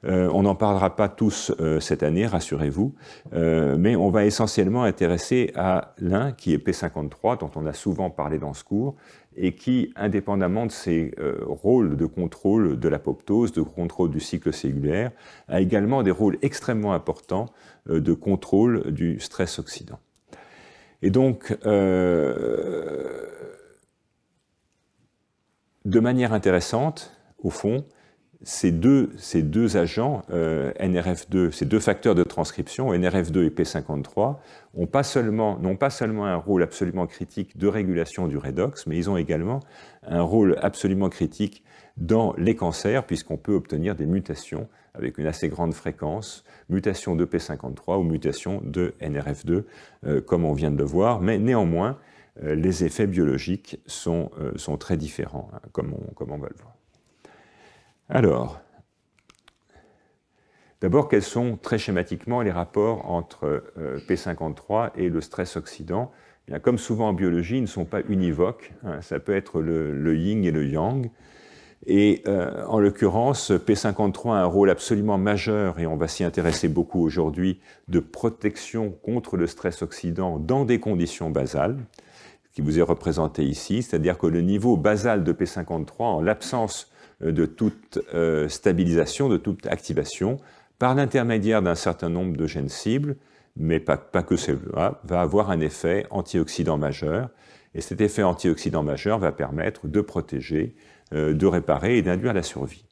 On n'en parlera pas tous cette année, rassurez-vous, mais on va essentiellement intéresser à l'un qui est P53, dont on a souvent parlé dans ce cours, et qui, indépendamment de ses rôles de contrôle de l'apoptose, de contrôle du cycle cellulaire, a également des rôles extrêmement importants de contrôle du stress oxydant. Et donc, de manière intéressante, au fond, ces deux agents, NRF2, ces deux facteurs de transcription, NRF2 et P53, n'ont pas seulement un rôle absolument critique de régulation du redox, mais ils ont également un rôle absolument critique dans les cancers, puisqu'on peut obtenir des mutations avec une assez grande fréquence, mutation de P53 ou mutation de NRF2, comme on vient de le voir, mais néanmoins, les effets biologiques sont très différents, hein, comme on va le voir. Alors, d'abord, quels sont très schématiquement les rapports entre P53 et le stress oxydant? Bien, comme souvent en biologie, ils ne sont pas univoques, hein, ça peut être le yin et le yang. Et en l'occurrence, P53 a un rôle absolument majeur, et on va s'y intéresser beaucoup aujourd'hui, de protection contre le stress oxydant dans des conditions basales, qui vous est représenté ici, c'est-à-dire que le niveau basal de P53, en l'absence de toute stabilisation, de toute activation, par l'intermédiaire d'un certain nombre de gènes cibles, mais pas que cela, va avoir un effet antioxydant majeur. Et cet effet antioxydant majeur va permettre de protéger, de réparer et d'induire la survie.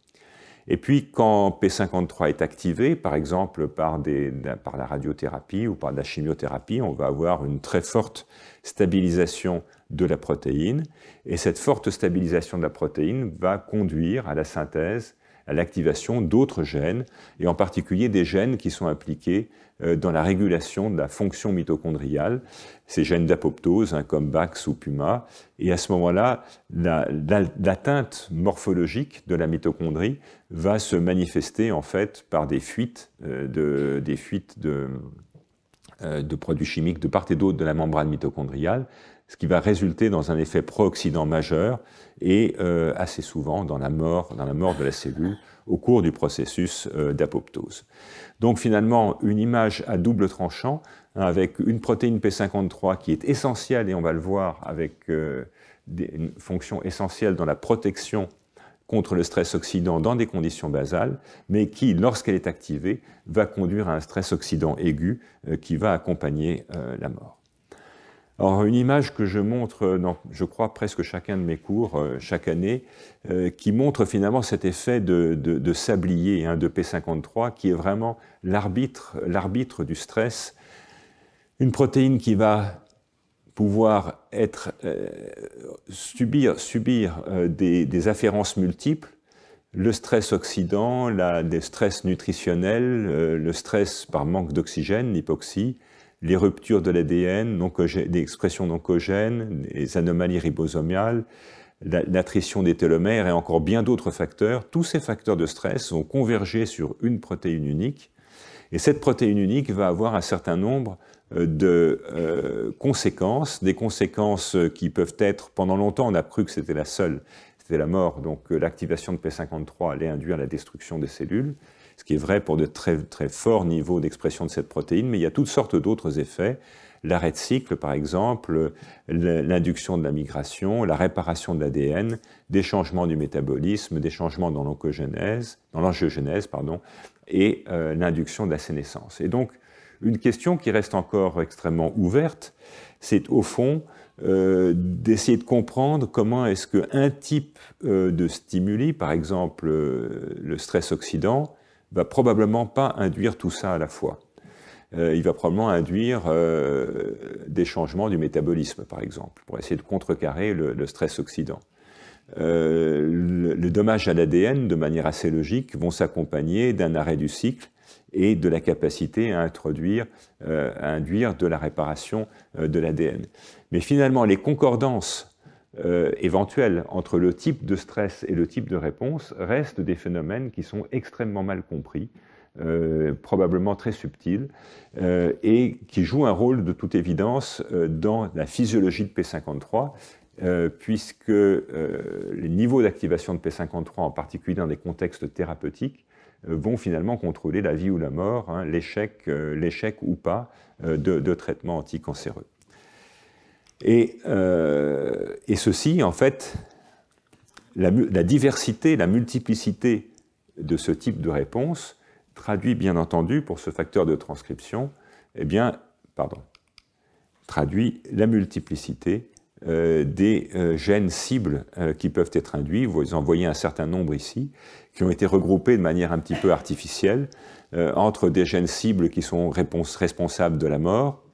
Et puis, quand P53 est activé, par exemple par la radiothérapie ou par la chimiothérapie, on va avoir une très forte stabilisation de la protéine. Et cette forte stabilisation de la protéine va conduire à la synthèse, à l'activation d'autres gènes, et en particulier des gènes qui sont impliqués dans la régulation de la fonction mitochondriale, ces gènes d'apoptose, comme BAX ou PUMA. Et à ce moment-là, l'atteinte morphologique de la mitochondrie va se manifester en fait par des fuites de produits chimiques de part et d'autre de la membrane mitochondriale, ce qui va résulter dans un effet pro-oxydant majeur et assez souvent dans la mort de la cellule au cours du processus d'apoptose. Donc finalement, une image à double tranchant, avec une protéine P53 qui est essentielle, et on va le voir avec une fonction essentielle dans la protection contre le stress oxydant dans des conditions basales, mais qui, lorsqu'elle est activée, va conduire à un stress oxydant aigu qui va accompagner la mort. Alors, une image que je montre dans, je crois, presque chacun de mes cours, chaque année, qui montre finalement cet effet de sablier de P53, qui est vraiment l'arbitre du stress. Une protéine qui va pouvoir subir des afférences multiples, le stress oxydant, des stress nutritionnels, le stress par manque d'oxygène, l'hypoxie, les ruptures de l'ADN, des expressions d'oncogènes, les anomalies ribosomiales, l'attrition des télomères et encore bien d'autres facteurs. Tous ces facteurs de stress vont converger sur une protéine unique, et cette protéine unique va avoir un certain nombre de conséquences, des conséquences qui peuvent être, pendant longtemps on a cru que c'était la seule, c'était la mort, donc l'activation de P53 allait induire la destruction des cellules, ce qui est vrai pour de très, très forts niveaux d'expression de cette protéine, mais il y a toutes sortes d'autres effets. L'arrêt de cycle, par exemple, l'induction de la migration, la réparation de l'ADN, des changements du métabolisme, des changements dans l'angiogenèse, et l'induction de la sénescence. Et donc, une question qui reste encore extrêmement ouverte, c'est au fond d'essayer de comprendre comment est-ce qu'un type de stimuli, par exemple le stress oxydant, va probablement pas induire tout ça à la fois. Il va probablement induire des changements du métabolisme, par exemple, pour essayer de contrecarrer le stress oxydant. Le dommage à l'ADN, de manière assez logique, vont s'accompagner d'un arrêt du cycle et de la capacité à induire de la réparation de l'ADN. Mais finalement, les concordances éventuelles entre le type de stress et le type de réponse restent des phénomènes qui sont extrêmement mal compris, probablement très subtils, et qui jouent un rôle de toute évidence dans la physiologie de P53, puisque les niveaux d'activation de P53, en particulier dans des contextes thérapeutiques, vont finalement contrôler la vie ou la mort, l'échec ou pas de traitements anticancéreux. Et ceci, en fait, la diversité, la multiplicité de ce type de réponse traduit bien entendu, pour ce facteur de transcription, traduit la multiplicité des gènes cibles qui peuvent être induits. Vous en voyez un certain nombre ici, qui ont été regroupés de manière un petit peu artificielle entre des gènes cibles qui sont responsables de la mort,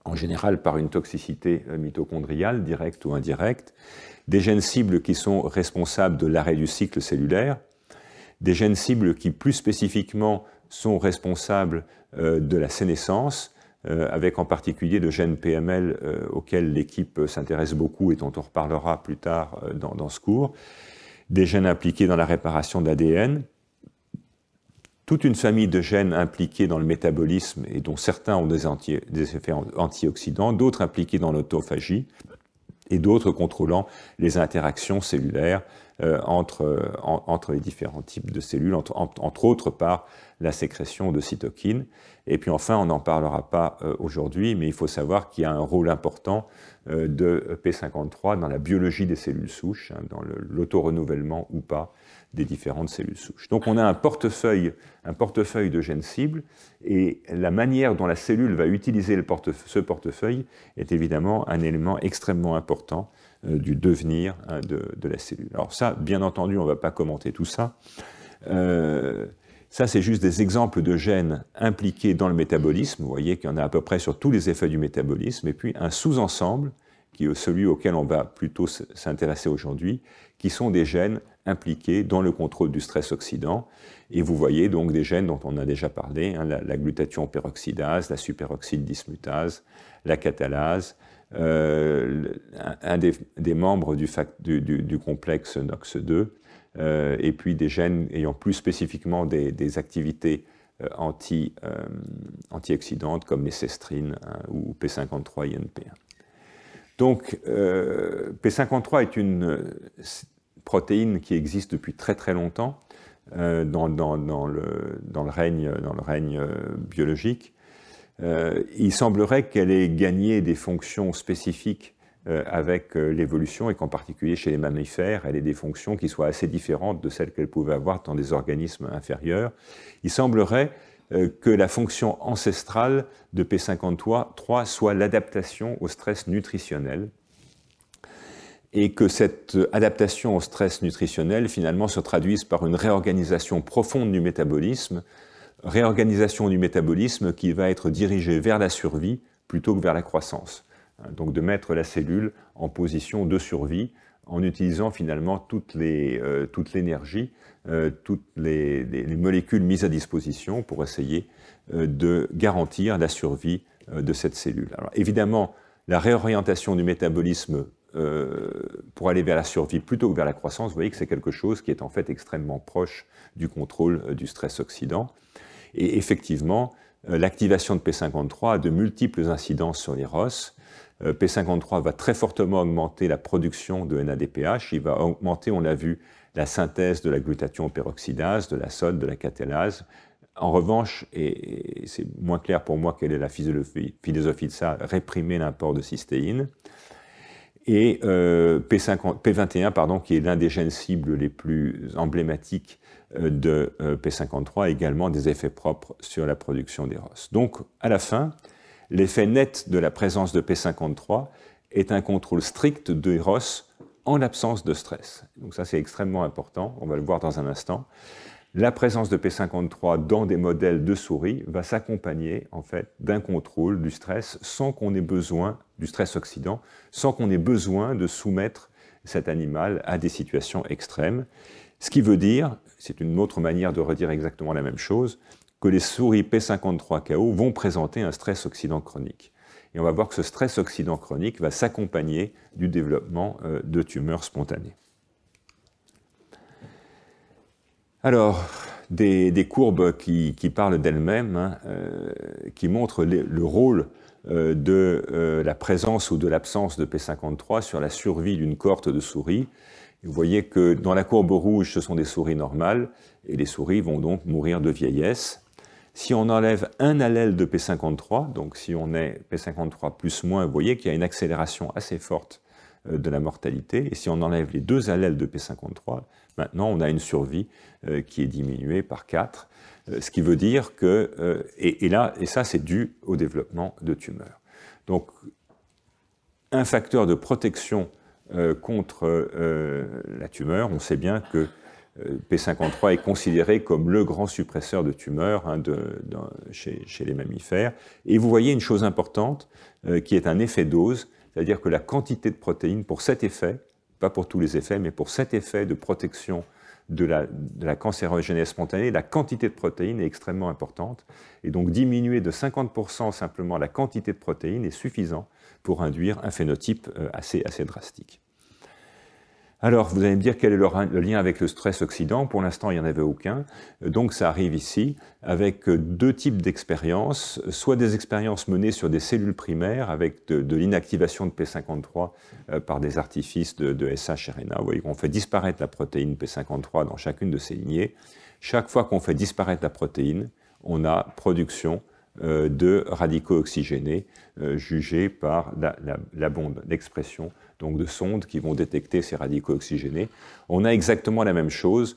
en général par une toxicité mitochondriale, directe ou indirecte, des gènes cibles qui sont responsables de l'arrêt du cycle cellulaire, des gènes cibles qui plus spécifiquement sont responsables de la sénescence, avec en particulier le gène PML auquel l'équipe s'intéresse beaucoup et dont on reparlera plus tard dans ce cours, des gènes impliqués dans la réparation de l'ADN, toute une famille de gènes impliqués dans le métabolisme et dont certains ont des effets antioxydants, d'autres impliqués dans l'autophagie et d'autres contrôlant les interactions cellulaires entre les différents types de cellules, entre autres par la sécrétion de cytokines. Et puis enfin, on n'en parlera pas aujourd'hui, mais il faut savoir qu'il y a un rôle important de P53 dans la biologie des cellules souches, hein, dans l'autorenouvellement ou pas des différentes cellules souches. Donc on a un portefeuille de gènes cibles, et la manière dont la cellule va utiliser ce portefeuille est évidemment un élément extrêmement important du devenir, hein, de la cellule. Alors ça, bien entendu, on ne va pas commenter tout ça. Ça, c'est juste des exemples de gènes impliqués dans le métabolisme. Vous voyez qu'il y en a à peu près sur tous les effets du métabolisme, et puis un sous-ensemble, qui est celui auquel on va plutôt s'intéresser aujourd'hui, qui sont des gènes impliqués dans le contrôle du stress oxydant. Et vous voyez donc des gènes dont on a déjà parlé, hein, la glutathion peroxydase, la superoxyde dismutase, la catalase, un des membres du complexe NOX2, et puis des gènes ayant plus spécifiquement des activités antioxydantes comme les cestrines, hein, ou P53 INP1. Donc, P53 est une protéine qui existe depuis très très longtemps dans le règne biologique. Il semblerait qu'elle ait gagné des fonctions spécifiques avec l'évolution, et qu'en particulier chez les mammifères, elle ait des fonctions qui soient assez différentes de celles qu'elle pouvait avoir dans des organismes inférieurs. Il semblerait que la fonction ancestrale de P53 soit l'adaptation au stress nutritionnel, et que cette adaptation au stress nutritionnel finalement se traduise par une réorganisation profonde du métabolisme qui va être dirigée vers la survie plutôt que vers la croissance. Donc de mettre la cellule en position de survie en utilisant finalement toute l'énergie, toutes les molécules mises à disposition pour essayer de garantir la survie de cette cellule. Alors évidemment, la réorientation du métabolisme pour aller vers la survie plutôt que vers la croissance, vous voyez que c'est quelque chose qui est en fait extrêmement proche du contrôle du stress oxydant. Et effectivement, l'activation de P53 a de multiples incidences sur les ROS. P53 va très fortement augmenter la production de NADPH, il va augmenter, on l'a vu, la synthèse de la glutathion peroxydase, de la SOD, de la catalase. En revanche, et c'est moins clair pour moi quelle est la philosophie de ça, réprimer l'import de cystéine. Et P21, qui est l'un des gènes cibles les plus emblématiques de P53, a également des effets propres sur la production des ROS. Donc, à la fin, l'effet net de la présence de P53 est un contrôle strict des ROS en l'absence de stress. Donc ça, c'est extrêmement important, on va le voir dans un instant. La présence de P53 dans des modèles de souris va s'accompagner en fait d'un contrôle du stress sans qu'on ait besoin, du stress oxydant, sans qu'on ait besoin de soumettre cet animal à des situations extrêmes. Ce qui veut dire, c'est une autre manière de redire exactement la même chose, que les souris P53KO vont présenter un stress oxydant chronique. Et on va voir que ce stress oxydant chronique va s'accompagner du développement de tumeurs spontanées. Alors, des courbes qui parlent d'elles-mêmes, hein, qui montrent le rôle de la présence ou de l'absence de P53 sur la survie d'une cohorte de souris. Vous voyez que dans la courbe rouge, ce sont des souris normales, et les souris vont donc mourir de vieillesse. Si on enlève un allèle de P53, donc si on est P53 plus moins, vous voyez qu'il y a une accélération assez forte de la mortalité. Et si on enlève les deux allèles de P53, maintenant on a une survie qui est diminuée par 4. Ce qui veut dire que, et ça c'est dû au développement de tumeurs. Donc un facteur de protection contre la tumeur, on sait bien que P53 est considéré comme le grand suppresseur de tumeurs, hein, chez les mammifères. Et vous voyez une chose importante qui est un effet dose, c'est-à-dire que la quantité de protéines pour cet effet, pas pour tous les effets, mais pour cet effet de protection de la cancérogénèse spontanée, la quantité de protéines est extrêmement importante. Et donc diminuer de 50% simplement la quantité de protéines est suffisant pour induire un phénotype assez drastique. Alors, vous allez me dire quel est le lien avec le stress oxydant. Pour l'instant, il n'y en avait aucun. Donc, ça arrive ici avec deux types d'expériences, soit des expériences menées sur des cellules primaires avec de l'inactivation de P53 par des artifices de SH-RNA. Vous voyez qu'on fait disparaître la protéine P53 dans chacune de ces lignées. Chaque fois qu'on fait disparaître la protéine, on a production de radicaux oxygénés jugés par l'expression donc de sondes qui vont détecter ces radicaux oxygénés. On a exactement la même chose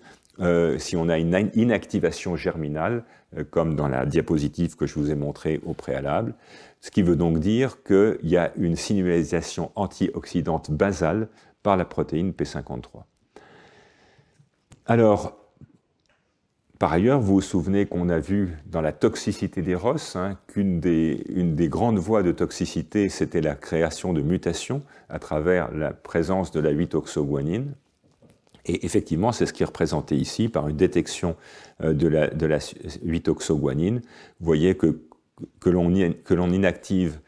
si on a une inactivation germinale, comme dans la diapositive que je vous ai montrée au préalable, ce qui veut donc dire qu'il y a une signalisation antioxydante basale par la protéine P53. Alors, par ailleurs, vous vous souvenez qu'on a vu dans la toxicité des ROS qu'une des grandes voies de toxicité, c'était la création de mutations à travers la présence de la 8-oxoguanine. Et effectivement, c'est ce qui est représenté ici par une détection de la 8-oxoguanine. Vous voyez que l'on inactive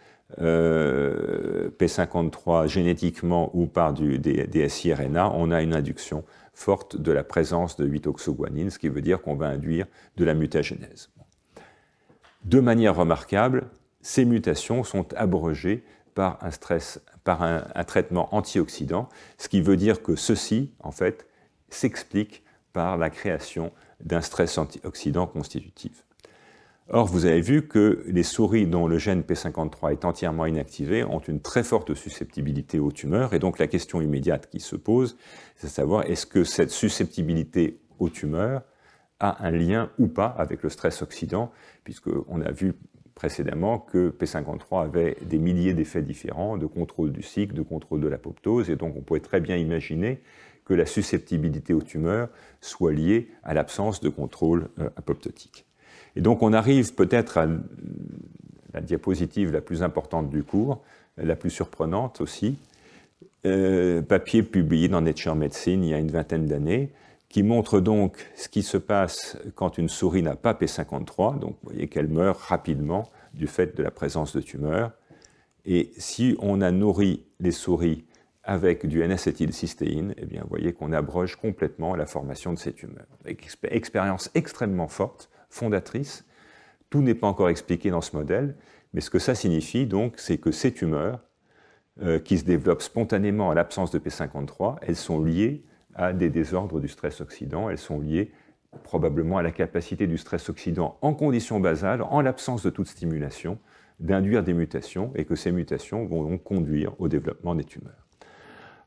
P53 génétiquement ou par des siRNA, on a une induction forte de la présence de 8-oxoguanine, ce qui veut dire qu'on va induire de la mutagénèse. De manière remarquable, ces mutations sont abrogées par un traitement antioxydant, ce qui veut dire que ceci, en fait, s'explique par la création d'un stress antioxydant constitutif. Or, vous avez vu que les souris dont le gène P53 est entièrement inactivé ont une très forte susceptibilité aux tumeurs, et donc la question immédiate qui se pose, c'est de savoir est-ce que cette susceptibilité aux tumeurs a un lien ou pas avec le stress oxydant, puisqu'on a vu précédemment que P53 avait des milliers d'effets différents de contrôle du cycle, de contrôle de l'apoptose, et donc on pourrait très bien imaginer que la susceptibilité aux tumeurs soit liée à l'absence de contrôle apoptotique. Et donc on arrive peut-être à la diapositive la plus importante du cours, la plus surprenante aussi, papier publié dans Nature Medicine il y a une vingtaine d'années, qui montre donc ce qui se passe quand une souris n'a pas P53, donc vous voyez qu'elle meurt rapidement du fait de la présence de tumeurs. Et si on a nourri les souris avec du N-acétylcystéine, eh bien vous voyez qu'on abroge complètement la formation de ces tumeurs. Expérience extrêmement forte, fondatrice. Tout n'est pas encore expliqué dans ce modèle, mais ce que ça signifie donc, c'est que ces tumeurs qui se développent spontanément à l'absence de P53, elles sont liées à des désordres du stress oxydant, elles sont liées probablement à la capacité du stress oxydant en conditions basales, en l'absence de toute stimulation, d'induire des mutations, et que ces mutations vont donc conduire au développement des tumeurs.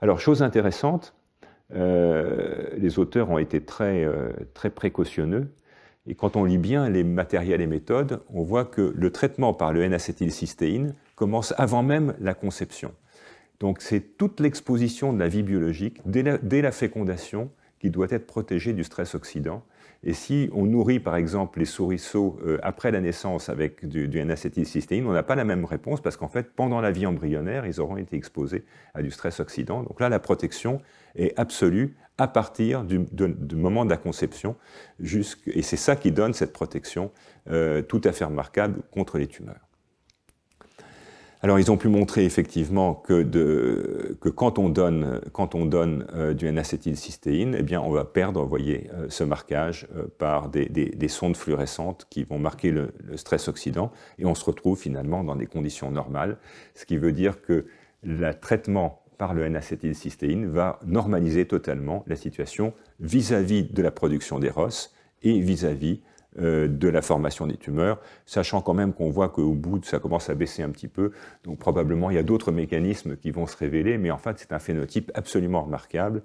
Alors, chose intéressante, les auteurs ont été très précautionneux, et quand on lit bien les matériels et méthodes, on voit que le traitement par le N-acétylcystéine commence avant même la conception. Donc c'est toute l'exposition de la vie biologique, dès la fécondation, qui doit être protégée du stress oxydant. Et si on nourrit par exemple les souriceaux après la naissance avec du N-acétylcystéine, on n'a pas la même réponse parce qu'en fait, pendant la vie embryonnaire, ils auront été exposés à du stress oxydant. Donc là, la protection est absolue à partir du moment de la conception, et c'est ça qui donne cette protection tout à fait remarquable contre les tumeurs. Alors, ils ont pu montrer effectivement que quand on donne du N-acétylcystéine, eh bien, on va perdre, vous voyez, ce marquage par des sondes fluorescentes qui vont marquer le stress oxydant, et on se retrouve finalement dans des conditions normales, ce qui veut dire que le traitement par le N-acétylcystéine va normaliser totalement la situation vis-à-vis de la production des ROS et vis-à-vis de la formation des tumeurs, sachant quand même qu'on voit qu'au bout, ça commence à baisser un petit peu, donc probablement il y a d'autres mécanismes qui vont se révéler, mais en fait c'est un phénotype absolument remarquable.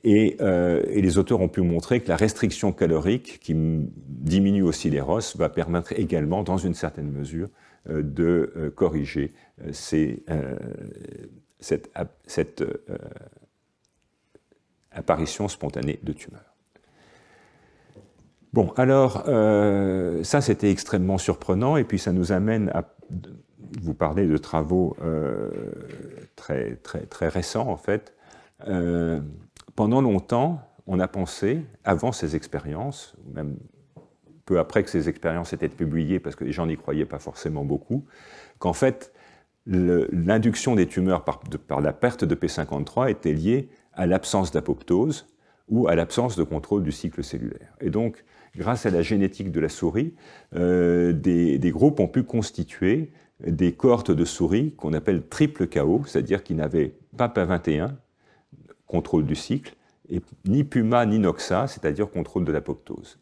Et les auteurs ont pu montrer que la restriction calorique, qui diminue aussi les ROS, va permettre également, dans une certaine mesure, de corriger cette apparition spontanée de tumeurs. Bon, alors, ça c'était extrêmement surprenant, et puis ça nous amène à vous parler de travaux très récents, en fait. Pendant longtemps, on a pensé, avant ces expériences, même peu après que ces expériences étaient publiées, parce que les gens n'y croyaient pas forcément beaucoup, qu'en fait, l'induction des tumeurs par la perte de P53 était liée à l'absence d'apoptose ou à l'absence de contrôle du cycle cellulaire. Et donc, grâce à la génétique de la souris, des groupes ont pu constituer des cohortes de souris qu'on appelle triple KO, c'est-à-dire qui n'avaient pas PA21, contrôle du cycle, et ni PUMA ni NOXA, c'est-à-dire contrôle de l'apoptose.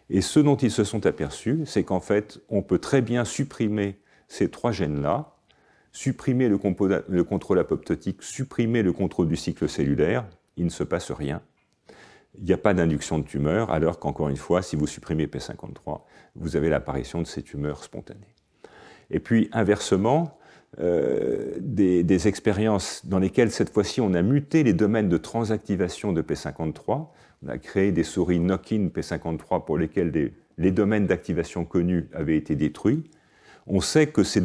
Et ce dont ils se sont aperçus, c'est qu'en fait, on peut très bien supprimer ces trois gènes-là, supprimer le contrôle apoptotique, supprimer le contrôle du cycle cellulaire, il ne se passe rien. Il n'y a pas d'induction de tumeur, alors qu'encore une fois, si vous supprimez P53, vous avez l'apparition de ces tumeurs spontanées. Et puis, inversement, des expériences dans lesquelles, cette fois-ci, on a muté les domaines de transactivation de P53. On a créé des souris knock-in P53 pour lesquelles les domaines d'activation connus avaient été détruits. On sait que ces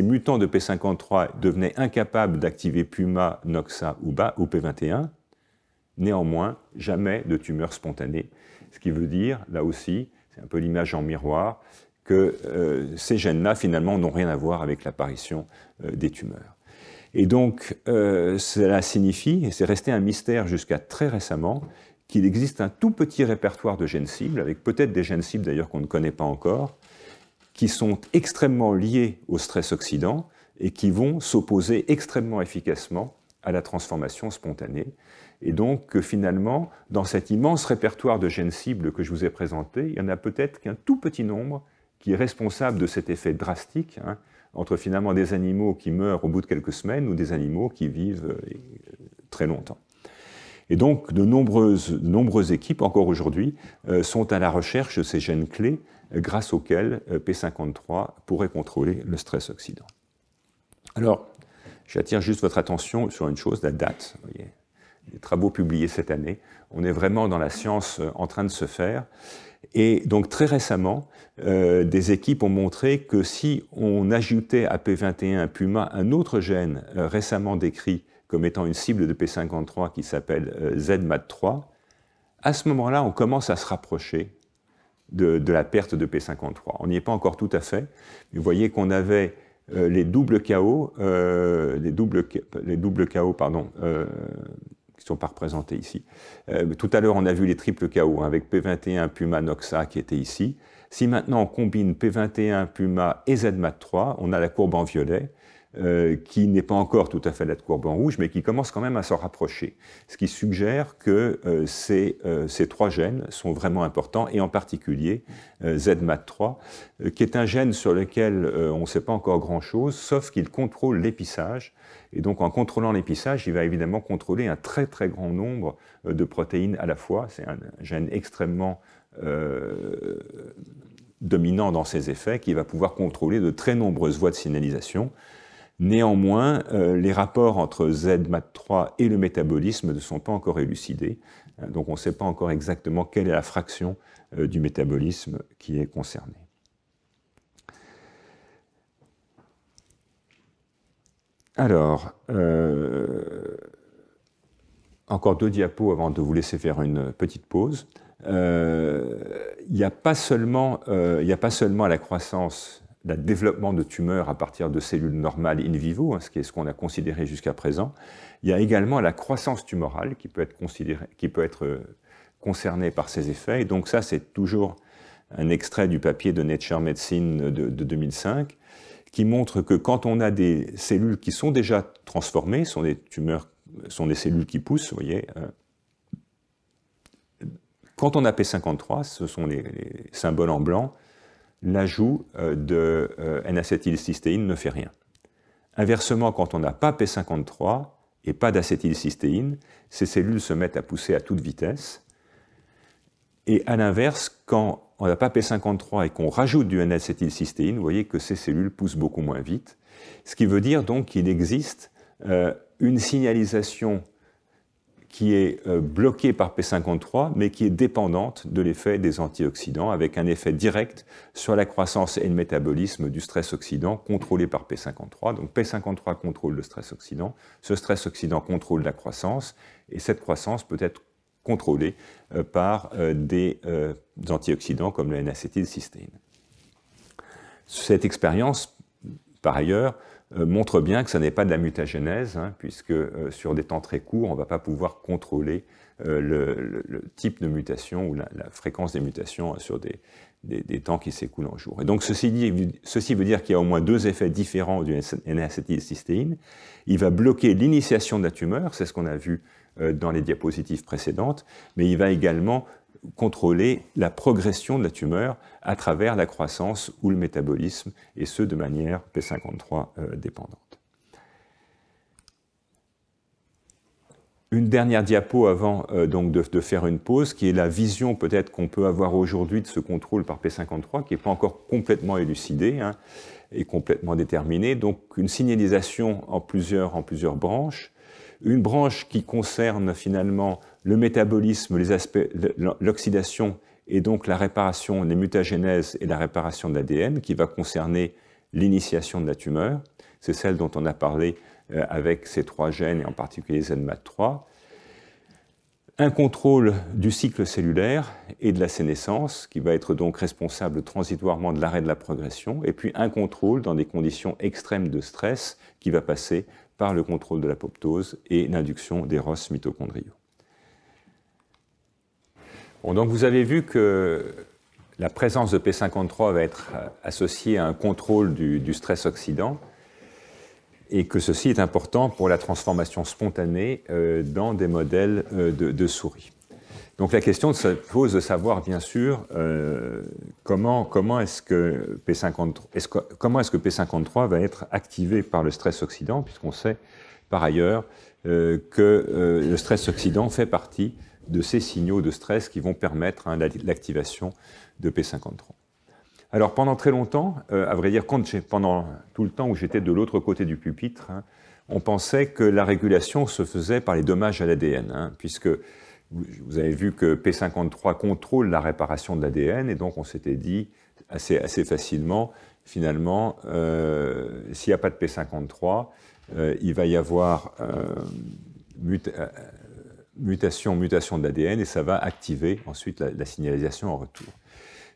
mutants de P53 devenaient incapables d'activer PUMA, NOXA ou P21. Néanmoins, jamais de tumeur spontanée. Ce qui veut dire, là aussi, c'est un peu l'image en miroir, que ces gènes-là, finalement, n'ont rien à voir avec l'apparition des tumeurs. Et donc, cela signifie, et c'est resté un mystère jusqu'à très récemment, qu'il existe un tout petit répertoire de gènes cibles, avec peut-être des gènes cibles d'ailleurs qu'on ne connaît pas encore, qui sont extrêmement liés au stress oxydant et qui vont s'opposer extrêmement efficacement à la transformation spontanée. Et donc, finalement, dans cet immense répertoire de gènes cibles que je vous ai présenté, il y en a peut-être qu'un tout petit nombre qui est responsable de cet effet drastique, entre finalement des animaux qui meurent au bout de quelques semaines ou des animaux qui vivent très longtemps. Et donc, de nombreuses équipes, encore aujourd'hui, sont à la recherche de ces gènes clés grâce auxquels P53 pourrait contrôler le stress oxydant. Alors, j'attire juste votre attention sur une chose, la date. Vous voyez, les travaux publiés cette année, on est vraiment dans la science en train de se faire. Et donc, très récemment, des équipes ont montré que si on ajoutait à P21 PUMA un autre gène récemment décrit comme étant une cible de P53 qui s'appelle ZMAT3, à ce moment-là, on commence à se rapprocher de la perte de P53. On n'y est pas encore tout à fait, mais vous voyez qu'on avait les doubles KO, qui ne sont pas représentés ici. Tout à l'heure, on a vu les triples KO avec P21, PUMA, NOXA qui étaient ici. Si maintenant on combine P21, PUMA et ZMAT3, on a la courbe en violet, qui n'est pas encore tout à fait la courbe en rouge, mais qui commence quand même à s'en rapprocher. Ce qui suggère que ces trois gènes sont vraiment importants, et en particulier ZMAT3, qui est un gène sur lequel on ne sait pas encore grand-chose, sauf qu'il contrôle l'épissage. Et donc en contrôlant l'épissage, il va évidemment contrôler un très très grand nombre de protéines à la fois. C'est un gène extrêmement dominant dans ses effets, qui va pouvoir contrôler de très nombreuses voies de signalisation. Néanmoins, les rapports entre ZMAT3 et le métabolisme ne sont pas encore élucidés, donc on ne sait pas encore exactement quelle est la fraction du métabolisme qui est concernée. Alors, encore 2 diapos avant de vous laisser faire une petite pause. Il n'y a pas seulement la croissance, le développement de tumeurs à partir de cellules normales in vivo, ce qui est ce qu'on a considéré jusqu'à présent. Il y a également la croissance tumorale qui peut être concernée par ces effets. Et donc ça, c'est toujours un extrait du papier de Nature Medicine de 2005, qui montre que quand on a des cellules qui sont déjà transformées, sont des tumeurs, sont des cellules qui poussent, vous voyez, quand on a P53, ce sont les symboles en blanc, l'ajout de N-acétylcystéine ne fait rien. Inversement, quand on n'a pas P53 et pas d'acétylcystéine, ces cellules se mettent à pousser à toute vitesse. Et à l'inverse, quand on n'a pas P53 et qu'on rajoute du N-acétylcystéine, vous voyez que ces cellules poussent beaucoup moins vite. Ce qui veut dire donc qu'il existe une signalisation qui est bloquée par P53, mais qui est dépendante de l'effet des antioxydants, avec un effet direct sur la croissance et le métabolisme du stress oxydant contrôlé par P53. Donc P53 contrôle le stress oxydant, ce stress oxydant contrôle la croissance, et cette croissance peut être contrôlée par des antioxydants comme le N-acétylcystéine. Cette expérience, par ailleurs, montre bien que ce n'est pas de la mutagénèse, hein, puisque sur des temps très courts, on ne va pas pouvoir contrôler le type de mutation ou la fréquence des mutations sur des temps qui s'écoulent en jours. Et donc ceci veut dire qu'il y a au moins deux effets différents du N-acétylcystéine. Il va bloquer l'initiation de la tumeur, c'est ce qu'on a vu dans les diapositives précédentes, mais il va également contrôler la progression de la tumeur à travers la croissance ou le métabolisme, et ce de manière P53 dépendante. Une dernière diapo avant donc de faire une pause, qui est la vision peut-être qu'on peut avoir aujourd'hui de ce contrôle par P53, qui n'est pas encore complètement élucidé, hein, et complètement déterminé. Donc une signalisation en plusieurs branches. Une branche qui concerne finalement le métabolisme, les aspects, l'oxydation et donc la réparation, les mutagénèses et la réparation de l'ADN, qui va concerner l'initiation de la tumeur. C'est celle dont on a parlé avec ces trois gènes, et en particulier ZMAT3. Un contrôle du cycle cellulaire et de la sénescence, qui va être donc responsable transitoirement de l'arrêt de la progression, et puis un contrôle dans des conditions extrêmes de stress, qui va passer par le contrôle de l'apoptose et l'induction des ROS mitochondriaux. Bon, donc vous avez vu que la présence de P53 va être associée à un contrôle du stress oxydant, et que ceci est important pour la transformation spontanée dans des modèles de souris. Donc la question se pose de savoir, bien sûr, comment est-ce que P53 va être activé par le stress oxydant, puisqu'on sait par ailleurs que le stress oxydant fait partie de ces signaux de stress qui vont permettre l'activation de P53. Alors pendant très longtemps, à vrai dire, pendant tout le temps où j'étais de l'autre côté du pupitre, hein, on pensait que la régulation se faisait par les dommages à l'ADN, hein, puisque vous avez vu que P53 contrôle la réparation de l'ADN, et donc on s'était dit assez facilement, finalement, s'il n'y a pas de P53, il va y avoir mutation de l'ADN, et ça va activer ensuite la signalisation en retour.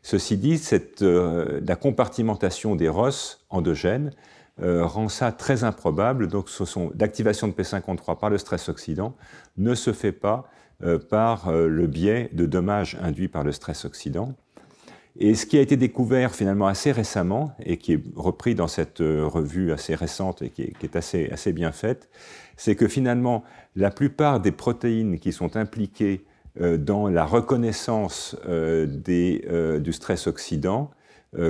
Ceci dit, la compartimentation des ROS endogènes rend ça très improbable. Donc l'activation de P53 par le stress oxydant ne se fait pas par le biais de dommages induits par le stress oxydant. Et ce qui a été découvert finalement assez récemment, et qui est repris dans cette revue assez récente et qui est assez bien faite, c'est que finalement la plupart des protéines qui sont impliquées dans la reconnaissance du stress oxydant,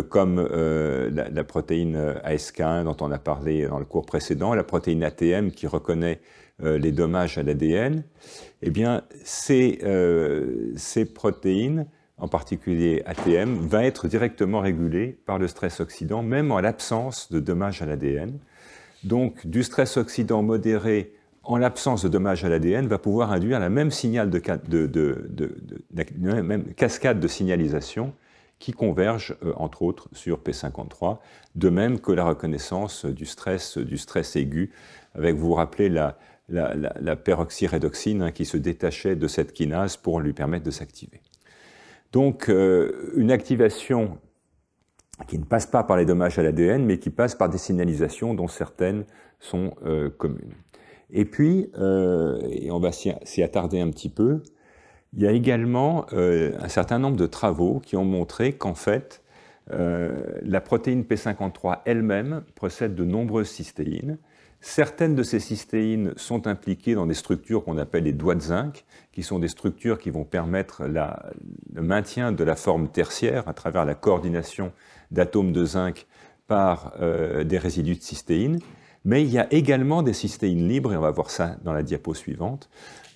comme la protéine ASK1 dont on a parlé dans le cours précédent, la protéine ATM qui reconnaît les dommages à l'ADN, eh bien, ces protéines, en particulier ATM, va être directement régulée par le stress oxydant, même en l'absence de dommages à l'ADN. Donc, du stress oxydant modéré en l'absence de dommages à l'ADN, va pouvoir induire la même même cascade de signalisation qui converge, entre autres, sur P53, de même que la reconnaissance du stress aigu, avec, vous vous rappelez, la peroxyrédoxine, hein, qui se détachait de cette kinase pour lui permettre de s'activer. Donc, une activation qui ne passe pas par les dommages à l'ADN, mais qui passe par des signalisations dont certaines sont communes. Et puis, et on va s'y attarder un petit peu, il y a également un certain nombre de travaux qui ont montré qu'en fait, la protéine P53 elle-même possède de nombreuses cystéines. Certaines de ces cystéines sont impliquées dans des structures qu'on appelle les doigts de zinc, qui sont des structures qui vont permettre le maintien de la forme tertiaire à travers la coordination d'atomes de zinc par des résidus de cystéine. Mais il y a également des cystéines libres, et on va voir ça dans la diapo suivante,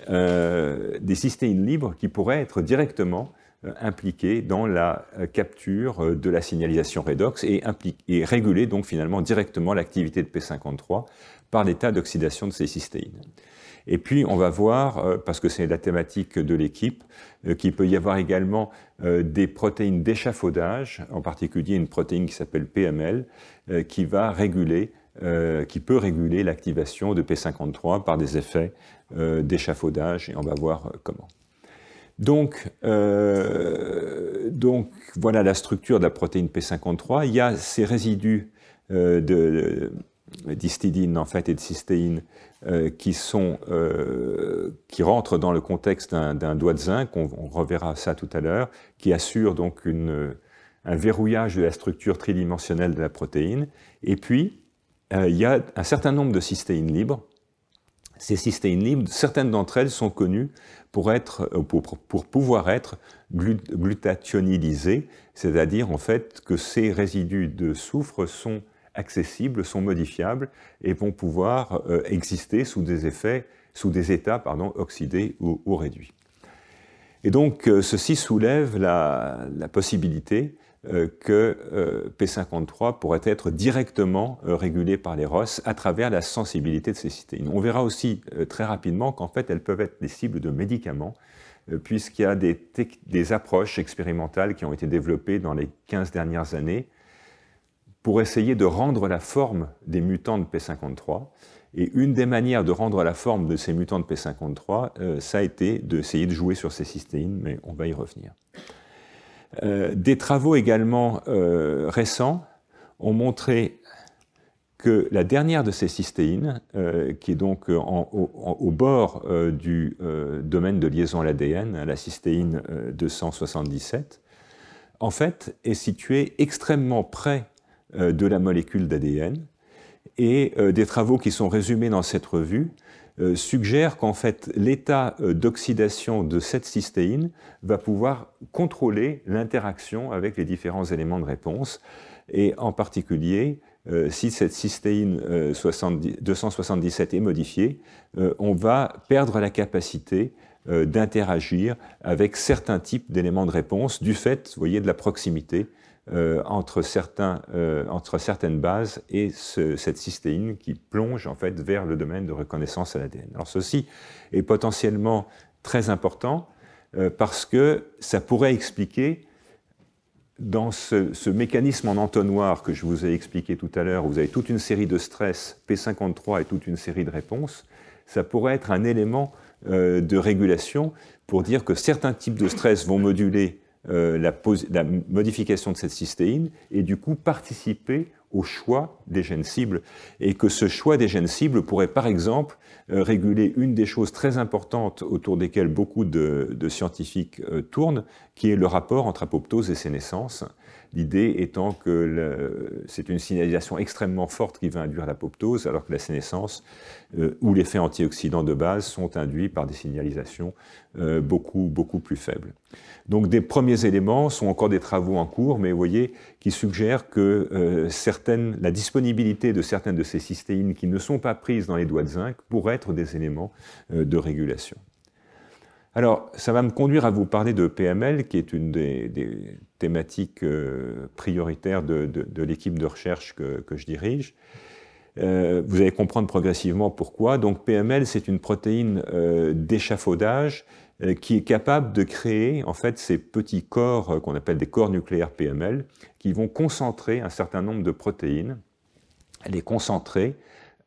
des cystéines libres qui pourraient être directement impliquées dans la capture de la signalisation redox et réguler donc finalement directement l'activité de P53 par l'état d'oxydation de ces cystéines. Et puis on va voir, parce que c'est la thématique de l'équipe, qu'il peut y avoir également des protéines d'échafaudage, en particulier une protéine qui s'appelle PML, qui peut réguler l'activation de P53 par des effets d'échafaudage, et on va voir comment. Donc voilà la structure de la protéine P53. Il y a ces résidus d'histidine en fait, et de cystéine qui rentrent dans le contexte d'un doigt de zinc, on reverra ça tout à l'heure, qui assure donc un verrouillage de la structure tridimensionnelle de la protéine. Et puis, il y a un certain nombre de cystéines libres. Ces cystéines libres, certaines d'entre elles sont connues pour pouvoir être glutathionidisées, c'est-à-dire en fait que ces résidus de soufre sont accessibles, sont modifiables et vont pouvoir exister sous des états oxydés ou réduits. Et donc ceci soulève la possibilité que P53 pourrait être directement régulé par les ROS à travers la sensibilité de ces cystéines. On verra aussi très rapidement qu'en fait elles peuvent être des cibles de médicaments puisqu'il y a des approches expérimentales qui ont été développées dans les 15 dernières années pour essayer de rendre la forme des mutants de P53. Et une des manières de rendre la forme de ces mutants de P53, ça a été d'essayer de jouer sur ces cystéines, mais on va y revenir. Des travaux également récents ont montré que la dernière de ces cystéines, qui est donc au bord du domaine de liaison à l'ADN, la cystéine 277, en fait est située extrêmement près de la molécule d'ADN, et des travaux qui sont résumés dans cette revue suggèrent qu'en fait l'état d'oxydation de cette cystéine va pouvoir contrôler l'interaction avec les différents éléments de réponse, et en particulier si cette cystéine 277 est modifiée, on va perdre la capacité d'interagir avec certains types d'éléments de réponse du fait, vous voyez, de la proximité entre certaines bases et cette cystéine qui plonge en fait vers le domaine de reconnaissance à l'ADN. Alors ceci est potentiellement très important parce que ça pourrait expliquer, dans ce mécanisme en entonnoir que je vous ai expliqué tout à l'heure, où vous avez toute une série de stress, P53 et toute une série de réponses, ça pourrait être un élément de régulation pour dire que certains types de stress vont moduler la modification de cette cystéine et du coup participer au choix des gènes cibles, et que ce choix des gènes cibles pourrait par exemple réguler une des choses très importantes autour desquelles beaucoup de scientifiques tournent, qui est le rapport entre apoptose et sénescence. L'idée étant que c'est une signalisation extrêmement forte qui va induire l'apoptose, alors que la sénescence ou l'effet antioxydant de base sont induits par des signalisations beaucoup plus faibles. Donc des premiers éléments sont encore des travaux en cours, mais vous voyez, qui suggèrent que la disponibilité de certaines de ces cystéines qui ne sont pas prises dans les doigts de zinc pourraient être des éléments de régulation. Alors, ça va me conduire à vous parler de PML, qui est une des thématiques prioritaires de l'équipe de recherche que je dirige. Vous allez comprendre progressivement pourquoi. Donc PML, c'est une protéine d'échafaudage qui est capable de créer en fait ces petits corps qu'on appelle des corps nucléaires PML, qui vont concentrer un certain nombre de protéines, les concentrer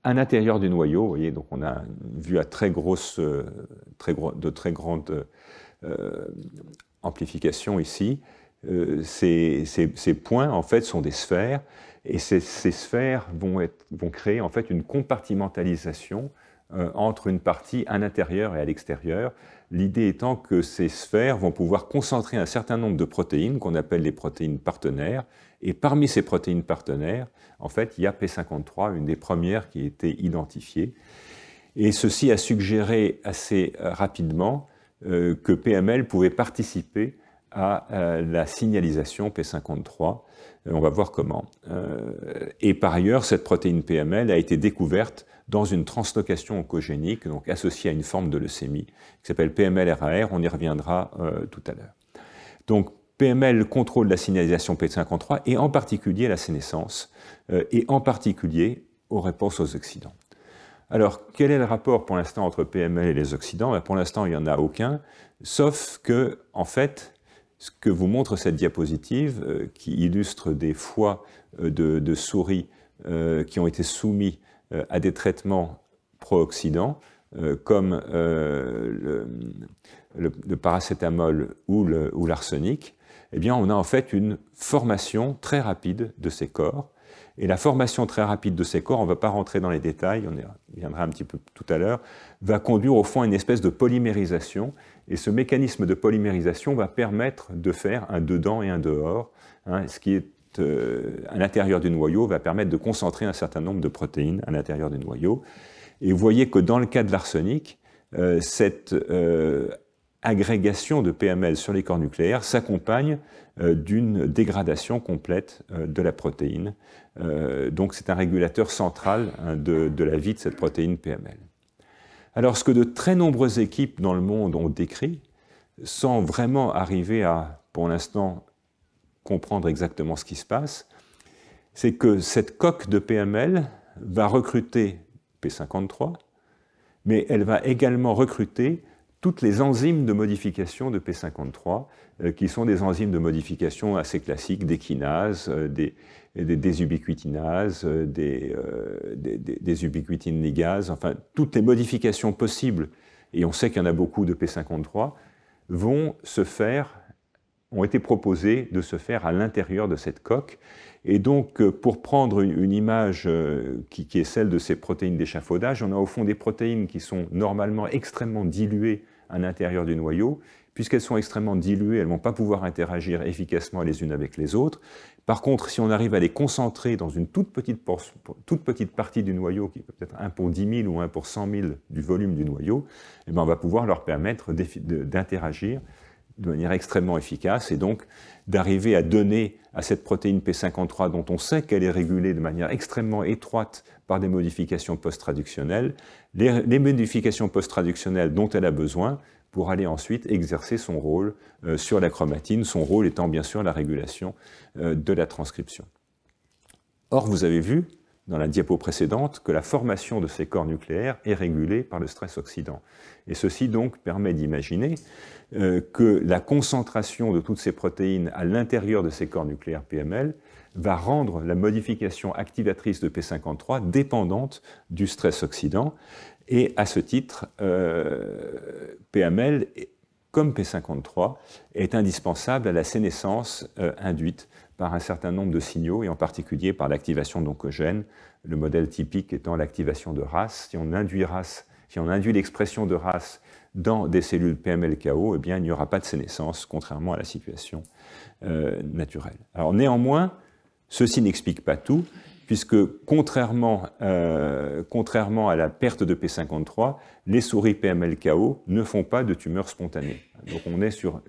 à l'intérieur du noyau. Vous voyez, donc on a une vue à de très grande amplification ici. Ces points en fait sont des sphères, et ces sphères vont créer en fait une compartimentalisation entre une partie à l'intérieur et à l'extérieur. L'idée étant que ces sphères vont pouvoir concentrer un certain nombre de protéines qu'on appelle les protéines partenaires, et parmi ces protéines partenaires, en fait, il y a P53, une des premières qui a été identifiée. Et ceci a suggéré assez rapidement que PML pouvait participer à la signalisation P53. On va voir comment. Et par ailleurs, cette protéine PML a été découverte dans une translocation oncogénique, donc associée à une forme de leucémie, qui s'appelle PML-RAR, on y reviendra tout à l'heure. Donc PML contrôle la signalisation P53, et en particulier la sénescence, et en particulier aux réponses aux oxydants. Alors, quel est le rapport pour l'instant entre PML et les oxydants? Pour l'instant, il n'y en a aucun, sauf que, en fait, ce que vous montre cette diapositive, qui illustre des foies de souris qui ont été soumis à des traitements pro-oxydants, comme le paracétamol ou l'arsenic, eh bien, on a en fait une formation très rapide de ces corps. Et la formation très rapide de ces corps, on ne va pas rentrer dans les détails, on y viendra un petit peu tout à l'heure, va conduire au fond à une espèce de polymérisation. Et ce mécanisme de polymérisation va permettre de faire un dedans et un dehors, hein, ce qui est à l'intérieur du noyau va permettre de concentrer un certain nombre de protéines à l'intérieur du noyau. Et vous voyez que dans le cas de l'arsenic, cette agrégation de PML sur les corps nucléaires s'accompagne d'une dégradation complète de la protéine. Donc c'est un régulateur central, hein, de la vie de cette protéine PML. Alors ce que de très nombreuses équipes dans le monde ont décrit, sans vraiment arriver à, pour l'instant, comprendre exactement ce qui se passe, c'est que cette coque de PML va recruter P53, mais elle va également recruter toutes les enzymes de modification de P53, qui sont des enzymes de modification assez classiques, des kinases, des ubiquitinases, des ubiquitines ligases, enfin, toutes les modifications possibles, et on sait qu'il y en a beaucoup de P53, ont été proposées de se faire à l'intérieur de cette coque. Et donc, pour prendre une image qui est celle de ces protéines d'échafaudage, on a au fond des protéines qui sont normalement extrêmement diluées à l'intérieur du noyau. Puisqu'elles sont extrêmement diluées, elles ne vont pas pouvoir interagir efficacement les unes avec les autres. Par contre, si on arrive à les concentrer dans une toute petite partie du noyau, qui peut être 1 pour 10 000 ou 1 pour 100 000 du volume du noyau, eh bien, on va pouvoir leur permettre d'interagir de manière extrêmement efficace, et donc d'arriver à donner à cette protéine P53, dont on sait qu'elle est régulée de manière extrêmement étroite par des modifications post-traductionnelles, les modifications post-traductionnelles dont elle a besoin pour aller ensuite exercer son rôle sur la chromatine, son rôle étant bien sûr la régulation de la transcription. Or, vous avez vu dans la diapo précédente que la formation de ces corps nucléaires est régulée par le stress oxydant. Et ceci donc permet d'imaginer que la concentration de toutes ces protéines à l'intérieur de ces corps nucléaires PML va rendre la modification activatrice de P53 dépendante du stress oxydant. Et à ce titre, PML, comme P53, est indispensable à la sénescence induite par un certain nombre de signaux, et en particulier par l'activation d'oncogènes, le modèle typique étant l'activation de RAS. Si on induit l'expression de RAS dans des cellules PML-KO, eh bien, il n'y aura pas de sénescence, contrairement à la situation naturelle. Alors néanmoins, ceci n'explique pas tout, puisque contrairement à la perte de P53, les souris PML-KO ne font pas de tumeurs spontanées. Donc on est sur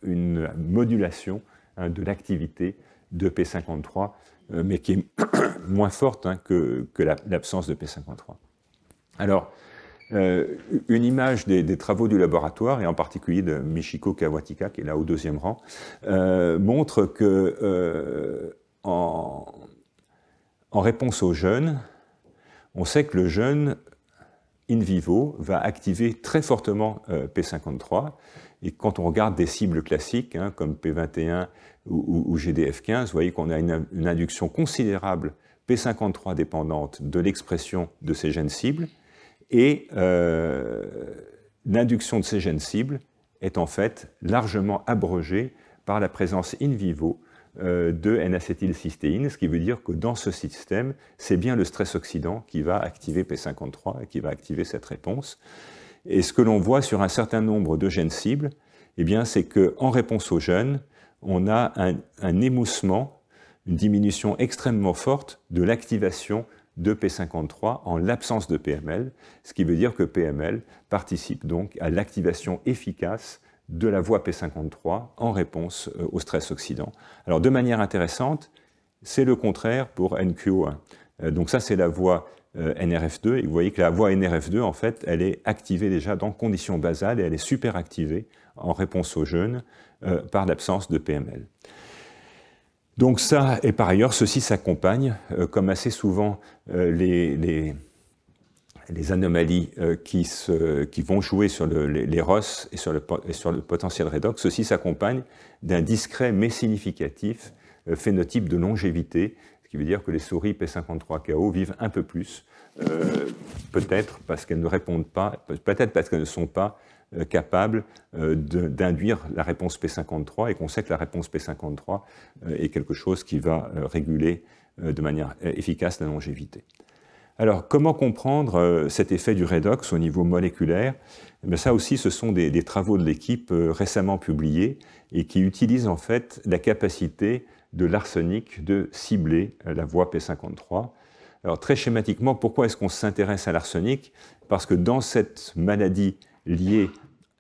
une modulation de l'activité de P53, mais qui est moins forte que l'absence de P53. Alors, une image des travaux du laboratoire, et en particulier de Michiko Kawatika, qui est là au deuxième rang, montre que en réponse au jeûne, on sait que le jeûne in vivo va activer très fortement P53, et quand on regarde des cibles classiques, hein, comme P21 ou GDF15, vous voyez qu'on a une induction considérable P53 dépendante de l'expression de ces gènes cibles, et l'induction de ces gènes cibles est en fait largement abrogée par la présence in vivo de N-acétylcystéine, ce qui veut dire que dans ce système, c'est bien le stress oxydant qui va activer P53 et qui va activer cette réponse. Et ce que l'on voit sur un certain nombre de gènes cibles, eh bien, c'est qu'en réponse au jeûne, on a un émoussement, une diminution extrêmement forte de l'activation de P53 en l'absence de PML, ce qui veut dire que PML participe donc à l'activation efficace de la voie P53 en réponse au stress oxydant. Alors de manière intéressante, c'est le contraire pour NQO1. Donc ça c'est la voie NRF2, et vous voyez que la voie NRF2 en fait elle est activée déjà dans conditions basales et elle est super activée en réponse au jeûne par l'absence de PML. Donc ça, et par ailleurs, ceci s'accompagne, comme assez souvent les anomalies qui vont jouer sur les ROS et sur le potentiel redox, ceci s'accompagne d'un discret mais significatif phénotype de longévité, ce qui veut dire que les souris P53KO vivent un peu plus, peut-être parce qu'elles ne répondent pas, peut-être parce qu'elles ne sont pas capable d'induire la réponse P53, et qu'on sait que la réponse P53 est quelque chose qui va réguler de manière efficace la longévité. Alors, comment comprendre cet effet du redox au niveau moléculaire? Ça aussi, ce sont des travaux de l'équipe récemment publiés et qui utilisent en fait la capacité de l'arsenic de cibler la voie P53. Alors, très schématiquement, pourquoi est-ce qu'on s'intéresse à l'arsenic? Parce que dans cette maladie liée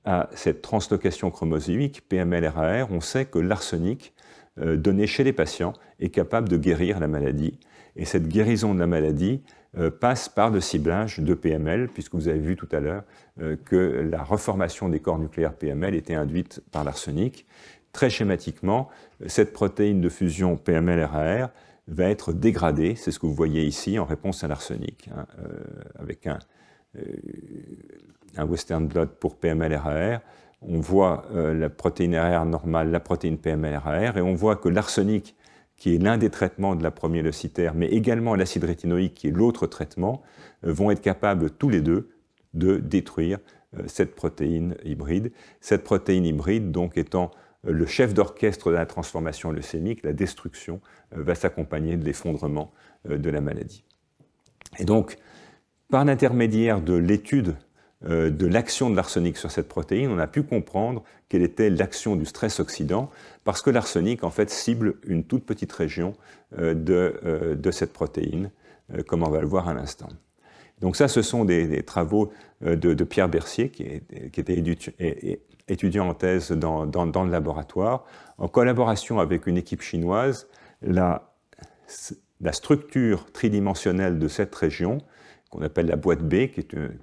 à cette translocation chromosomique, PML-RAR, on sait que l'arsenic donné chez les patients est capable de guérir la maladie. Et cette guérison de la maladie passe par le ciblage de PML, puisque vous avez vu tout à l'heure que la reformation des corps nucléaires PML était induite par l'arsenic. Très schématiquement, cette protéine de fusion PML-RAR va être dégradée, c'est ce que vous voyez ici, en réponse à l'arsenic, hein, avec un western blot pour PML-RAR. On voit la protéine RAR normale, la protéine PML-RAR, et on voit que l'arsenic, qui est l'un des traitements de la promyélocitaire, mais également l'acide rétinoïque, qui est l'autre traitement, vont être capables tous les deux de détruire cette protéine hybride. Cette protéine hybride, donc, étant le chef d'orchestre de la transformation leucémique, la destruction va s'accompagner de l'effondrement de la maladie. Et donc, par l'intermédiaire de l'étude de l'action de l'arsenic sur cette protéine, on a pu comprendre quelle était l'action du stress oxydant, parce que l'arsenic, en fait, cible une toute petite région de cette protéine, comme on va le voir à l'instant. Donc ça, ce sont des travaux de Pierre Bercier, qui était étudiant en thèse dans le laboratoire. En collaboration avec une équipe chinoise, la structure tridimensionnelle de cette région, qu'on appelle la boîte B,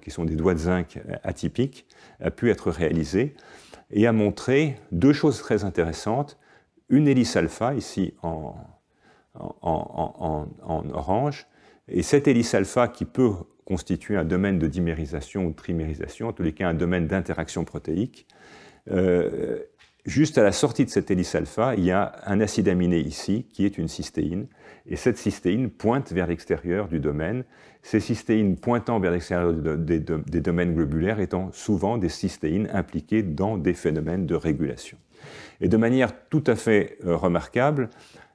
qui sont des doigts de zinc atypiques, a pu être réalisée et a montré deux choses très intéressantes. Une hélice alpha, ici en orange, et cette hélice alpha qui peut constituer un domaine de dimérisation ou de trimérisation, en tous les cas un domaine d'interaction protéique. Juste à la sortie de cette hélice alpha, il y a un acide aminé ici, qui est une cystéine, et cette cystéine pointe vers l'extérieur du domaine. Ces cystéines pointant vers l'extérieur des domaines globulaires étant souvent des cystéines impliquées dans des phénomènes de régulation. Et de manière tout à fait remarquable,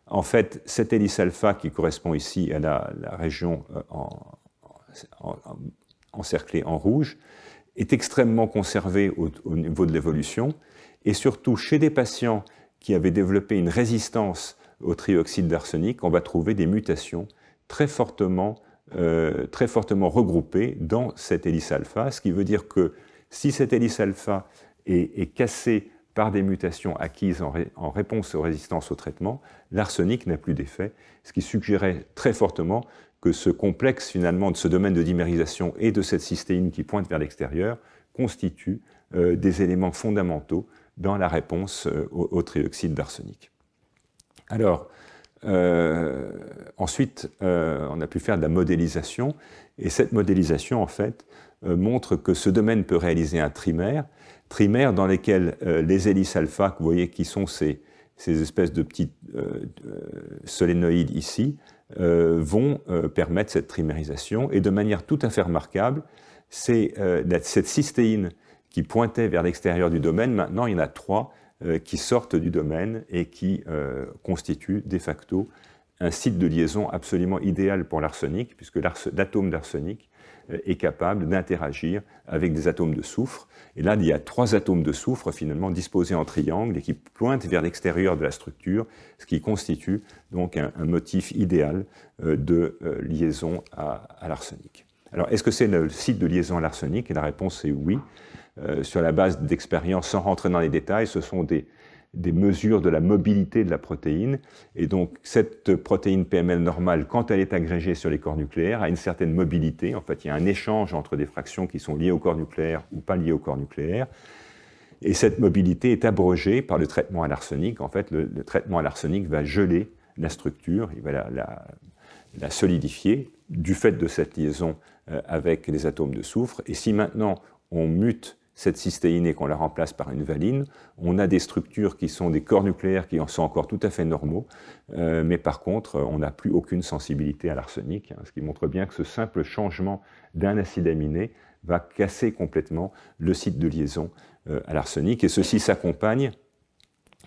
en fait, cette hélice alpha qui correspond ici à la région encerclée en rouge est extrêmement conservée au niveau de l'évolution, et surtout chez des patients qui avaient développé une résistance au trioxyde d'arsenic, on va trouver des mutations très fortement regroupées dans cette hélice alpha, ce qui veut dire que si cette hélice alpha est cassée par des mutations acquises en réponse aux résistances au traitement, l'arsenic n'a plus d'effet, ce qui suggérait très fortement que ce complexe finalement de ce domaine de dimérisation et de cette cystéine qui pointe vers l'extérieur constitue des éléments fondamentaux dans la réponse au trioxyde d'arsenic. Alors, ensuite, on a pu faire de la modélisation, et cette modélisation, en fait, montre que ce domaine peut réaliser un trimère dans lesquels les hélices alpha, que vous voyez qui sont ces espèces de petits solénoïdes ici, vont permettre cette trimérisation, et de manière tout à fait remarquable, cette cystéine qui pointait vers l'extérieur du domaine, maintenant il y en a 3 qui sortent du domaine et qui constituent de facto un site de liaison absolument idéal pour l'arsenic, puisque l'atome d'arsenic est capable d'interagir avec des atomes de soufre. Et là, il y a 3 atomes de soufre finalement disposés en triangle et qui pointent vers l'extérieur de la structure, ce qui constitue donc un motif idéal de liaison à l'arsenic. Alors, est-ce que c'est le site de liaison à l'arsenic? Et la réponse est oui. Sur la base d'expériences, sans rentrer dans les détails, ce sont des mesures de la mobilité de la protéine. Et donc, cette protéine PML normale, quand elle est agrégée sur les corps nucléaires, a une certaine mobilité. En fait, il y a un échange entre des fractions qui sont liées au corps nucléaire ou pas liées au corps nucléaire. Et cette mobilité est abrogée par le traitement à l'arsenic. En fait, le traitement à l'arsenic va geler la structure, il va la solidifier du fait de cette liaison avec les atomes de soufre. Et si maintenant on mute cette cystéine et qu'on la remplace par une valine, on a des structures qui sont des corps nucléaires qui sont encore tout à fait normaux, mais par contre, on n'a plus aucune sensibilité à l'arsenic, ce qui montre bien que ce simple changement d'un acide aminé va casser complètement le site de liaison à l'arsenic. Et ceci s'accompagne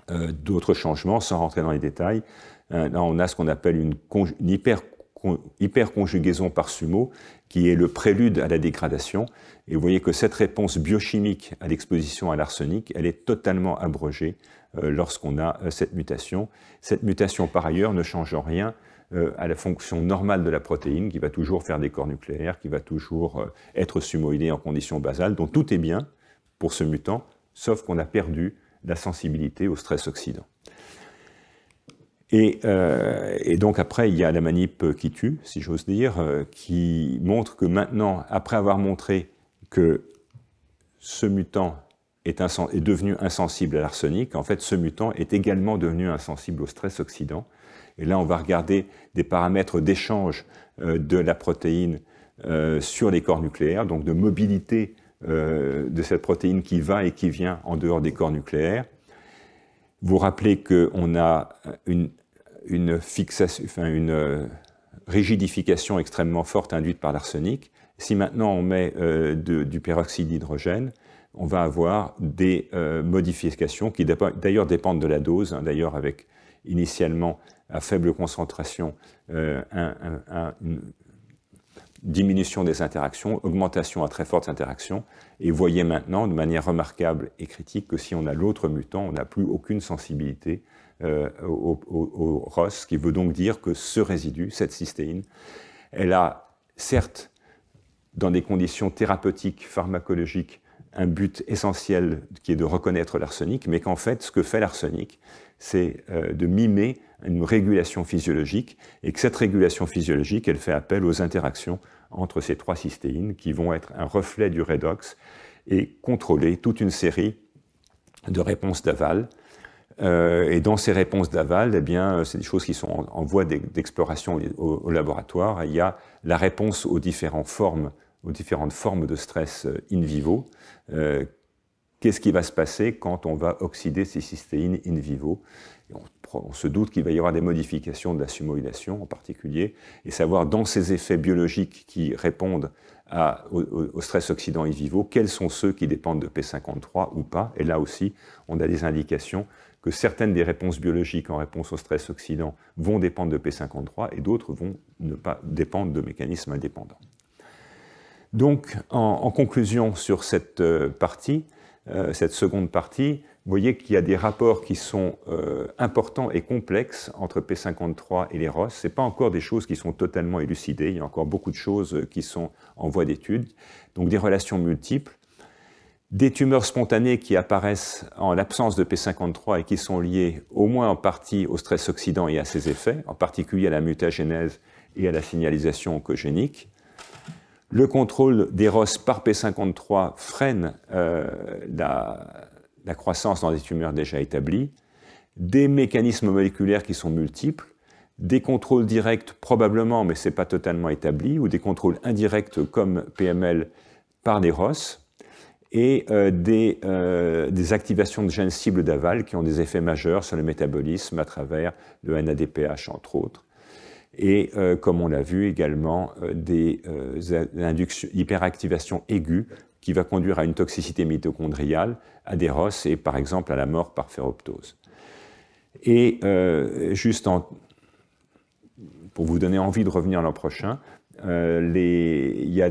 d'autres changements, sans rentrer dans les détails. Là, on a ce qu'on appelle une hyperconjugaison par SUMO, qui est le prélude à la dégradation. Et vous voyez que cette réponse biochimique à l'exposition à l'arsenic, elle est totalement abrogée lorsqu'on a cette mutation. Cette mutation, par ailleurs, ne change rien à la fonction normale de la protéine, qui va toujours faire des corps nucléaires, qui va toujours être sumoïdée en conditions basales. Donc tout est bien pour ce mutant, sauf qu'on a perdu la sensibilité au stress oxydant. Et donc après, il y a la manip qui tue, si j'ose dire, qui montre que maintenant, après avoir montré que ce mutant est devenu insensible à l'arsenic, en fait, ce mutant est également devenu insensible au stress oxydant. Et là, on va regarder des paramètres d'échange de la protéine sur les corps nucléaires, donc de mobilité de cette protéine qui va et qui vient en dehors des corps nucléaires. Vous rappelez qu'on a une rigidification extrêmement forte induite par l'arsenic. Si maintenant on met du peroxyde d'hydrogène, on va avoir des modifications qui d'ailleurs dépendent de la dose, hein, d'ailleurs avec initialement à faible concentration une diminution des interactions, augmentation à très fortes interactions, et vous voyez maintenant de manière remarquable et critique que si on a l'autre mutant, on n'a plus aucune sensibilité au ROS, ce qui veut donc dire que ce résidu, cette cystéine, elle a certes, dans des conditions thérapeutiques, pharmacologiques, un but essentiel qui est de reconnaître l'arsenic, mais qu'en fait, ce que fait l'arsenic, c'est de mimer une régulation physiologique, et que cette régulation physiologique, elle fait appel aux interactions entre ces trois cystéines qui vont être un reflet du redox et contrôler toute une série de réponses d'aval. Et dans ces réponses d'aval, eh bien, c'est des choses qui sont en voie d'exploration au laboratoire. Il y a la réponse aux différentes formes de stress in vivo. Qu'est-ce qui va se passer quand on va oxyder ces cystéines in vivo? On se doute qu'il va y avoir des modifications de la sumoylation en particulier, et savoir dans ces effets biologiques qui répondent au stress oxydant in vivo, quels sont ceux qui dépendent de P53 ou pas. Et là aussi, on a des indications que certaines des réponses biologiques en réponse au stress oxydant vont dépendre de P53 et d'autres vont ne pas dépendre de mécanismes indépendants. Donc, en conclusion sur cette partie, cette seconde partie, vous voyez qu'il y a des rapports qui sont importants et complexes entre P53 et les ROS. Ce n'est pas encore des choses qui sont totalement élucidées, il y a encore beaucoup de choses qui sont en voie d'étude. Donc des relations multiples, des tumeurs spontanées qui apparaissent en l'absence de P53 et qui sont liées au moins en partie au stress oxydant et à ses effets, en particulier à la mutagénèse et à la signalisation oncogénique. Le contrôle des ROS par P53 freine la croissance dans des tumeurs déjà établies, des mécanismes moléculaires qui sont multiples, des contrôles directs probablement, mais ce n'est pas totalement établi, ou des contrôles indirects comme PML par les ROS, et des activations de gènes cibles d'aval qui ont des effets majeurs sur le métabolisme à travers le NADPH entre autres. Et comme on l'a vu également, des hyperactivations aiguës qui va conduire à une toxicité mitochondriale, à des ROS et par exemple à la mort par ferroptose. Et juste pour vous donner envie de revenir l'an prochain, il y a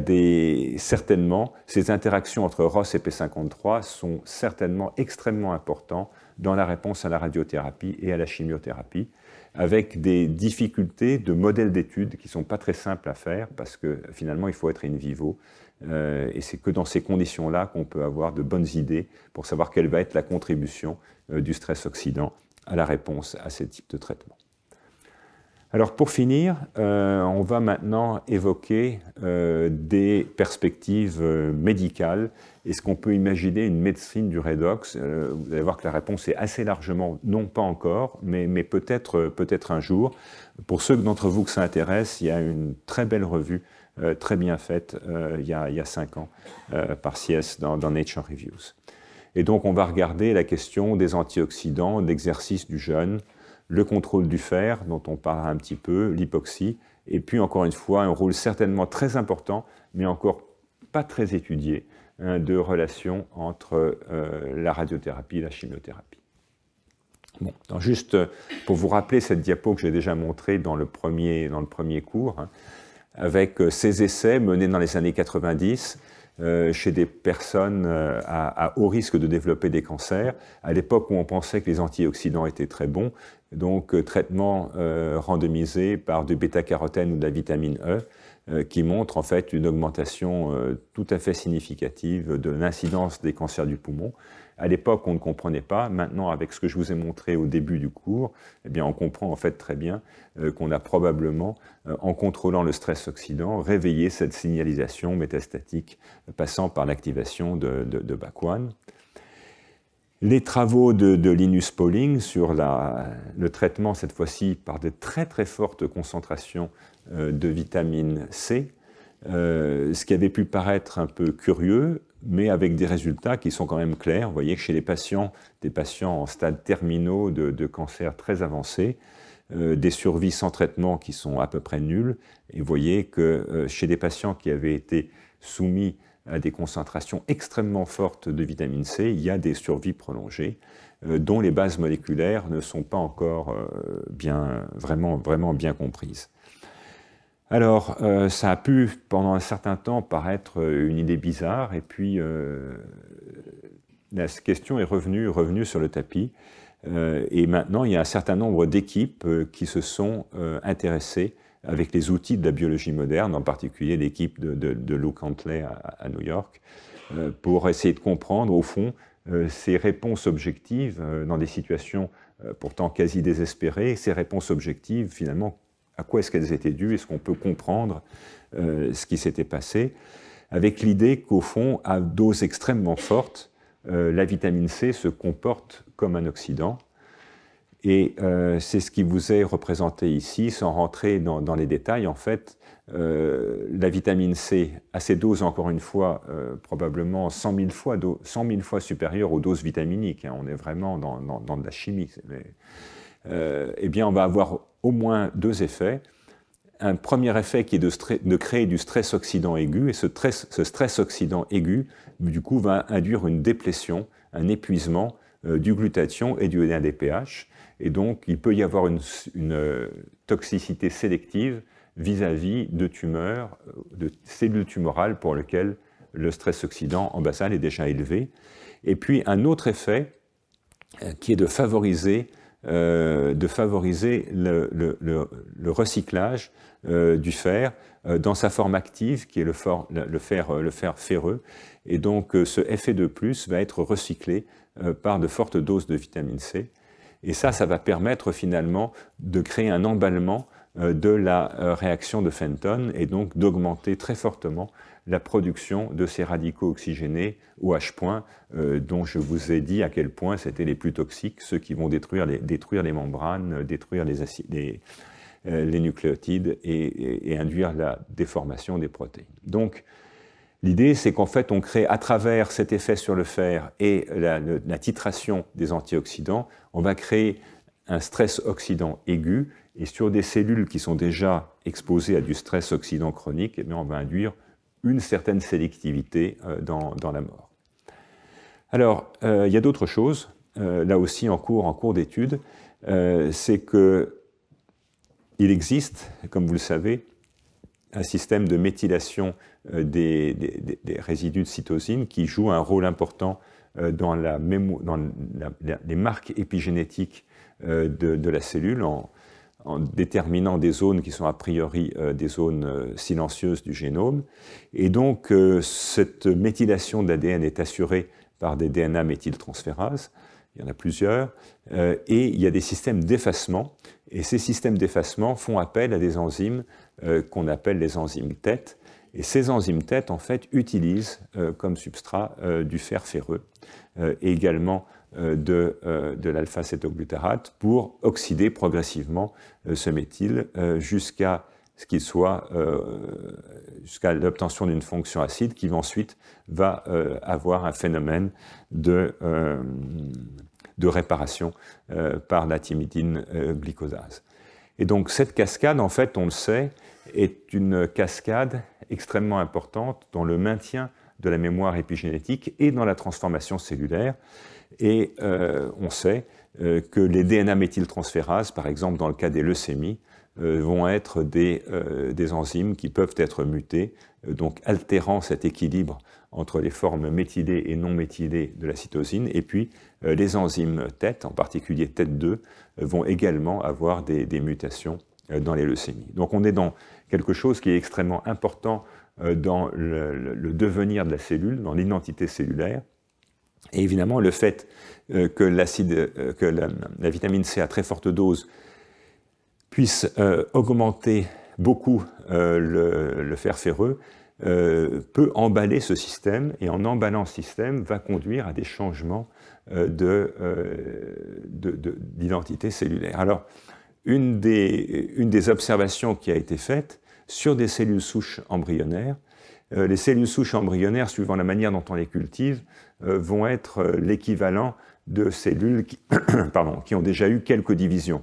certainement, ces interactions entre ROS et P53 sont certainement extrêmement importantes dans la réponse à la radiothérapie et à la chimiothérapie, avec des difficultés de modèles d'études qui ne sont pas très simples à faire, parce que finalement il faut être in vivo, et c'est que dans ces conditions-là qu'on peut avoir de bonnes idées pour savoir quelle va être la contribution du stress oxydant à la réponse à ces types de traitements. Alors pour finir, on va maintenant évoquer des perspectives médicales. Est-ce qu'on peut imaginer une médecine du redox? Vous allez voir que la réponse est assez largement, non pas encore, mais peut-être un jour. Pour ceux d'entre vous que ça intéresse, il y a une très belle revue, très bien faite, il y a 5 ans, par CS dans Nature Reviews. Et donc on va regarder la question des antioxydants, d'exercice du jeûne, le contrôle du fer, dont on parlera un petit peu, l'hypoxie, et puis encore une fois, un rôle certainement très important, mais encore pas très étudiée de relation entre la radiothérapie et la chimiothérapie. Bon, donc juste pour vous rappeler cette diapo que j'ai déjà montrée dans le premier cours, avec ces essais menés dans les années 90 chez des personnes à haut risque de développer des cancers, à l'époque où on pensait que les antioxydants étaient très bons, donc traitement randomisé par du bêta-carotène ou de la vitamine E, qui montre en fait une augmentation tout à fait significative de l'incidence des cancers du poumon. À l'époque, on ne comprenait pas. Maintenant, avec ce que je vous ai montré au début du cours, eh bien, on comprend en fait très bien qu'on a probablement, en contrôlant le stress oxydant, réveillé cette signalisation métastatique passant par l'activation de BAC1. Les travaux de Linus Pauling sur le traitement, cette fois-ci, par de très très fortes concentrations de vitamine C, ce qui avait pu paraître un peu curieux, mais avec des résultats qui sont quand même clairs. Vous voyez que chez les patients, des patients en stade terminaux de cancer très avancé, des survies sans traitement qui sont à peu près nulles. Et vous voyez que chez des patients qui avaient été soumis à des concentrations extrêmement fortes de vitamine C, il y a des survies prolongées dont les bases moléculaires ne sont pas encore vraiment bien comprises. Alors, ça a pu, pendant un certain temps, paraître une idée bizarre, et puis la question est revenue sur le tapis, et maintenant, il y a un certain nombre d'équipes qui se sont intéressées avec les outils de la biologie moderne, en particulier l'équipe de Lou Cantley à New York, pour essayer de comprendre, au fond, ces réponses objectives dans des situations pourtant quasi désespérées, ces réponses objectives, finalement, à quoi est-ce qu'elles étaient dues? Est-ce qu'on peut comprendre ce qui s'était passé? Avec l'idée qu'au fond, à dose extrêmement forte, la vitamine C se comporte comme un oxydant. Et c'est ce qui vous est représenté ici, sans rentrer dans les détails. En fait, la vitamine C, à ces doses, encore une fois, probablement 100 000 fois supérieures aux doses vitaminiques, hein, on est vraiment dans de la chimie, eh bien, on va avoir au moins deux effets. Un premier effet qui est de créer du stress oxydant aigu, et ce stress oxydant aigu, du coup, va induire une déplétion, un épuisement du glutathion et du NADPH, et donc il peut y avoir une toxicité sélective vis-à-vis de tumeurs, de cellules tumorales pour lesquelles le stress oxydant en basal est déjà élevé. Et puis un autre effet qui est de favoriser le recyclage du fer dans sa forme active, qui est le fer ferreux. Et donc, ce Fe2+, va être recyclé par de fortes doses de vitamine C. Et ça va permettre finalement de créer un emballement de la réaction de Fenton et donc d'augmenter très fortement la production de ces radicaux oxygénés OH-, dont je vous ai dit à quel point c'était les plus toxiques, ceux qui vont détruire les membranes, détruire les nucléotides et induire la déformation des protéines. Donc, l'idée, c'est qu'en fait, on crée à travers cet effet sur le fer et la titration des antioxydants, on va créer un stress oxydant aigu, et sur des cellules qui sont déjà exposées à du stress oxydant chronique, eh bien, on va induire une certaine sélectivité dans la mort. Alors, il y a d'autres choses, là aussi en cours d'étude, c'est qu'il existe, comme vous le savez, un système de méthylation des résidus de cytosine qui joue un rôle important dans les marques épigénétiques de la cellule, en déterminant des zones qui sont a priori des zones silencieuses du génome. Et donc, cette méthylation de l'ADN est assurée par des DNA méthyltransférases, il y en a plusieurs, et il y a des systèmes d'effacement, et ces systèmes d'effacement font appel à des enzymes qu'on appelle les enzymes TET, et ces enzymes TET, en fait, utilisent comme substrat du fer ferreux, et également de l'alpha-cétoglutarate pour oxyder progressivement ce méthyle jusqu'à ce qu'il soit jusqu'à l'obtention d'une fonction acide qui ensuite va avoir un phénomène de réparation par la thymidine glycosase. Et donc cette cascade, en fait, on le sait, est une cascade extrêmement importante dans le maintien de la mémoire épigénétique et dans la transformation cellulaire. Et on sait que les DNA méthyltransférases, par exemple dans le cas des leucémies, vont être des enzymes qui peuvent être mutées, donc altérant cet équilibre entre les formes méthylées et non méthylées de la cytosine. Et puis les enzymes TET, en particulier TET2, vont également avoir des mutations dans les leucémies. Donc on est dans quelque chose qui est extrêmement important dans le devenir de la cellule, dans l'identité cellulaire. Et évidemment, le fait que la vitamine C à très forte dose puisse augmenter beaucoup le fer ferreux peut emballer ce système, et en emballant ce système va conduire à des changements d'identité cellulaire. Alors, une des observations qui a été faite sur des cellules souches embryonnaires, les cellules souches embryonnaires, suivant la manière dont on les cultive, vont être l'équivalent de cellules qui ont déjà eu quelques divisions.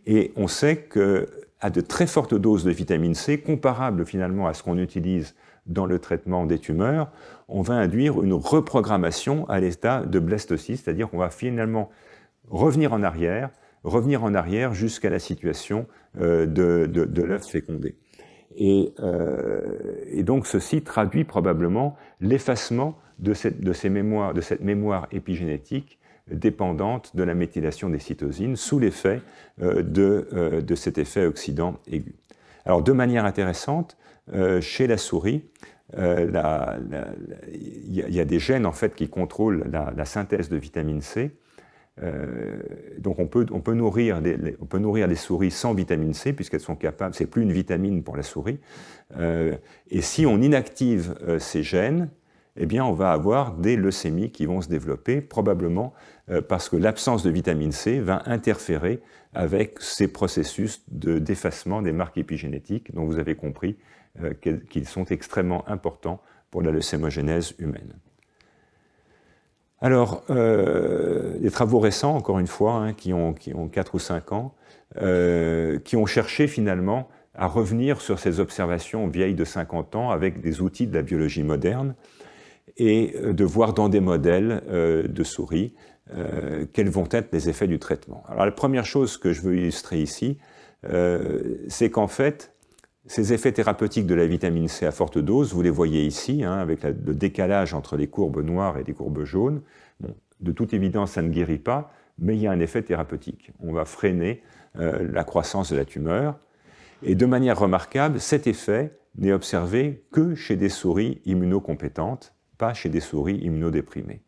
Et on sait qu'à de très fortes doses de vitamine C, comparables finalement à ce qu'on utilise dans le traitement des tumeurs, on va induire une reprogrammation à l'état de blastocyste, c'est-à-dire qu'on va finalement revenir en arrière jusqu'à la situation de l'œuf fécondé. Et donc ceci traduit probablement l'effacement de cette mémoire épigénétique dépendante de la méthylation des cytosines sous l'effet de cet effet oxydant aigu. Alors de manière intéressante, chez la souris, il y a des gènes en fait qui contrôlent la synthèse de vitamine C. Donc on peut nourrir les souris sans vitamine C puisqu'elles sont capables, c'est plus une vitamine pour la souris. Et si on inactive ces gènes, eh bien on va avoir des leucémies qui vont se développer, probablement parce que l'absence de vitamine C va interférer avec ces processus d'effacement des marques épigénétiques dont vous avez compris qu'ils sont extrêmement importants pour la leucémogénèse humaine. Alors, les travaux récents, encore une fois, qui ont 4 ou 5 ans, qui ont cherché finalement à revenir sur ces observations vieilles de 50 ans avec des outils de la biologie moderne et de voir dans des modèles de souris quels vont être les effets du traitement. Alors, la première chose que je veux illustrer ici, c'est qu'en fait, ces effets thérapeutiques de la vitamine C à forte dose, vous les voyez ici, avec le décalage entre les courbes noires et les courbes jaunes. Bon, de toute évidence, ça ne guérit pas, mais il y a un effet thérapeutique. On va freiner la croissance de la tumeur. Et de manière remarquable, cet effet n'est observé que chez des souris immunocompétentes, pas chez des souris immunodéprimées.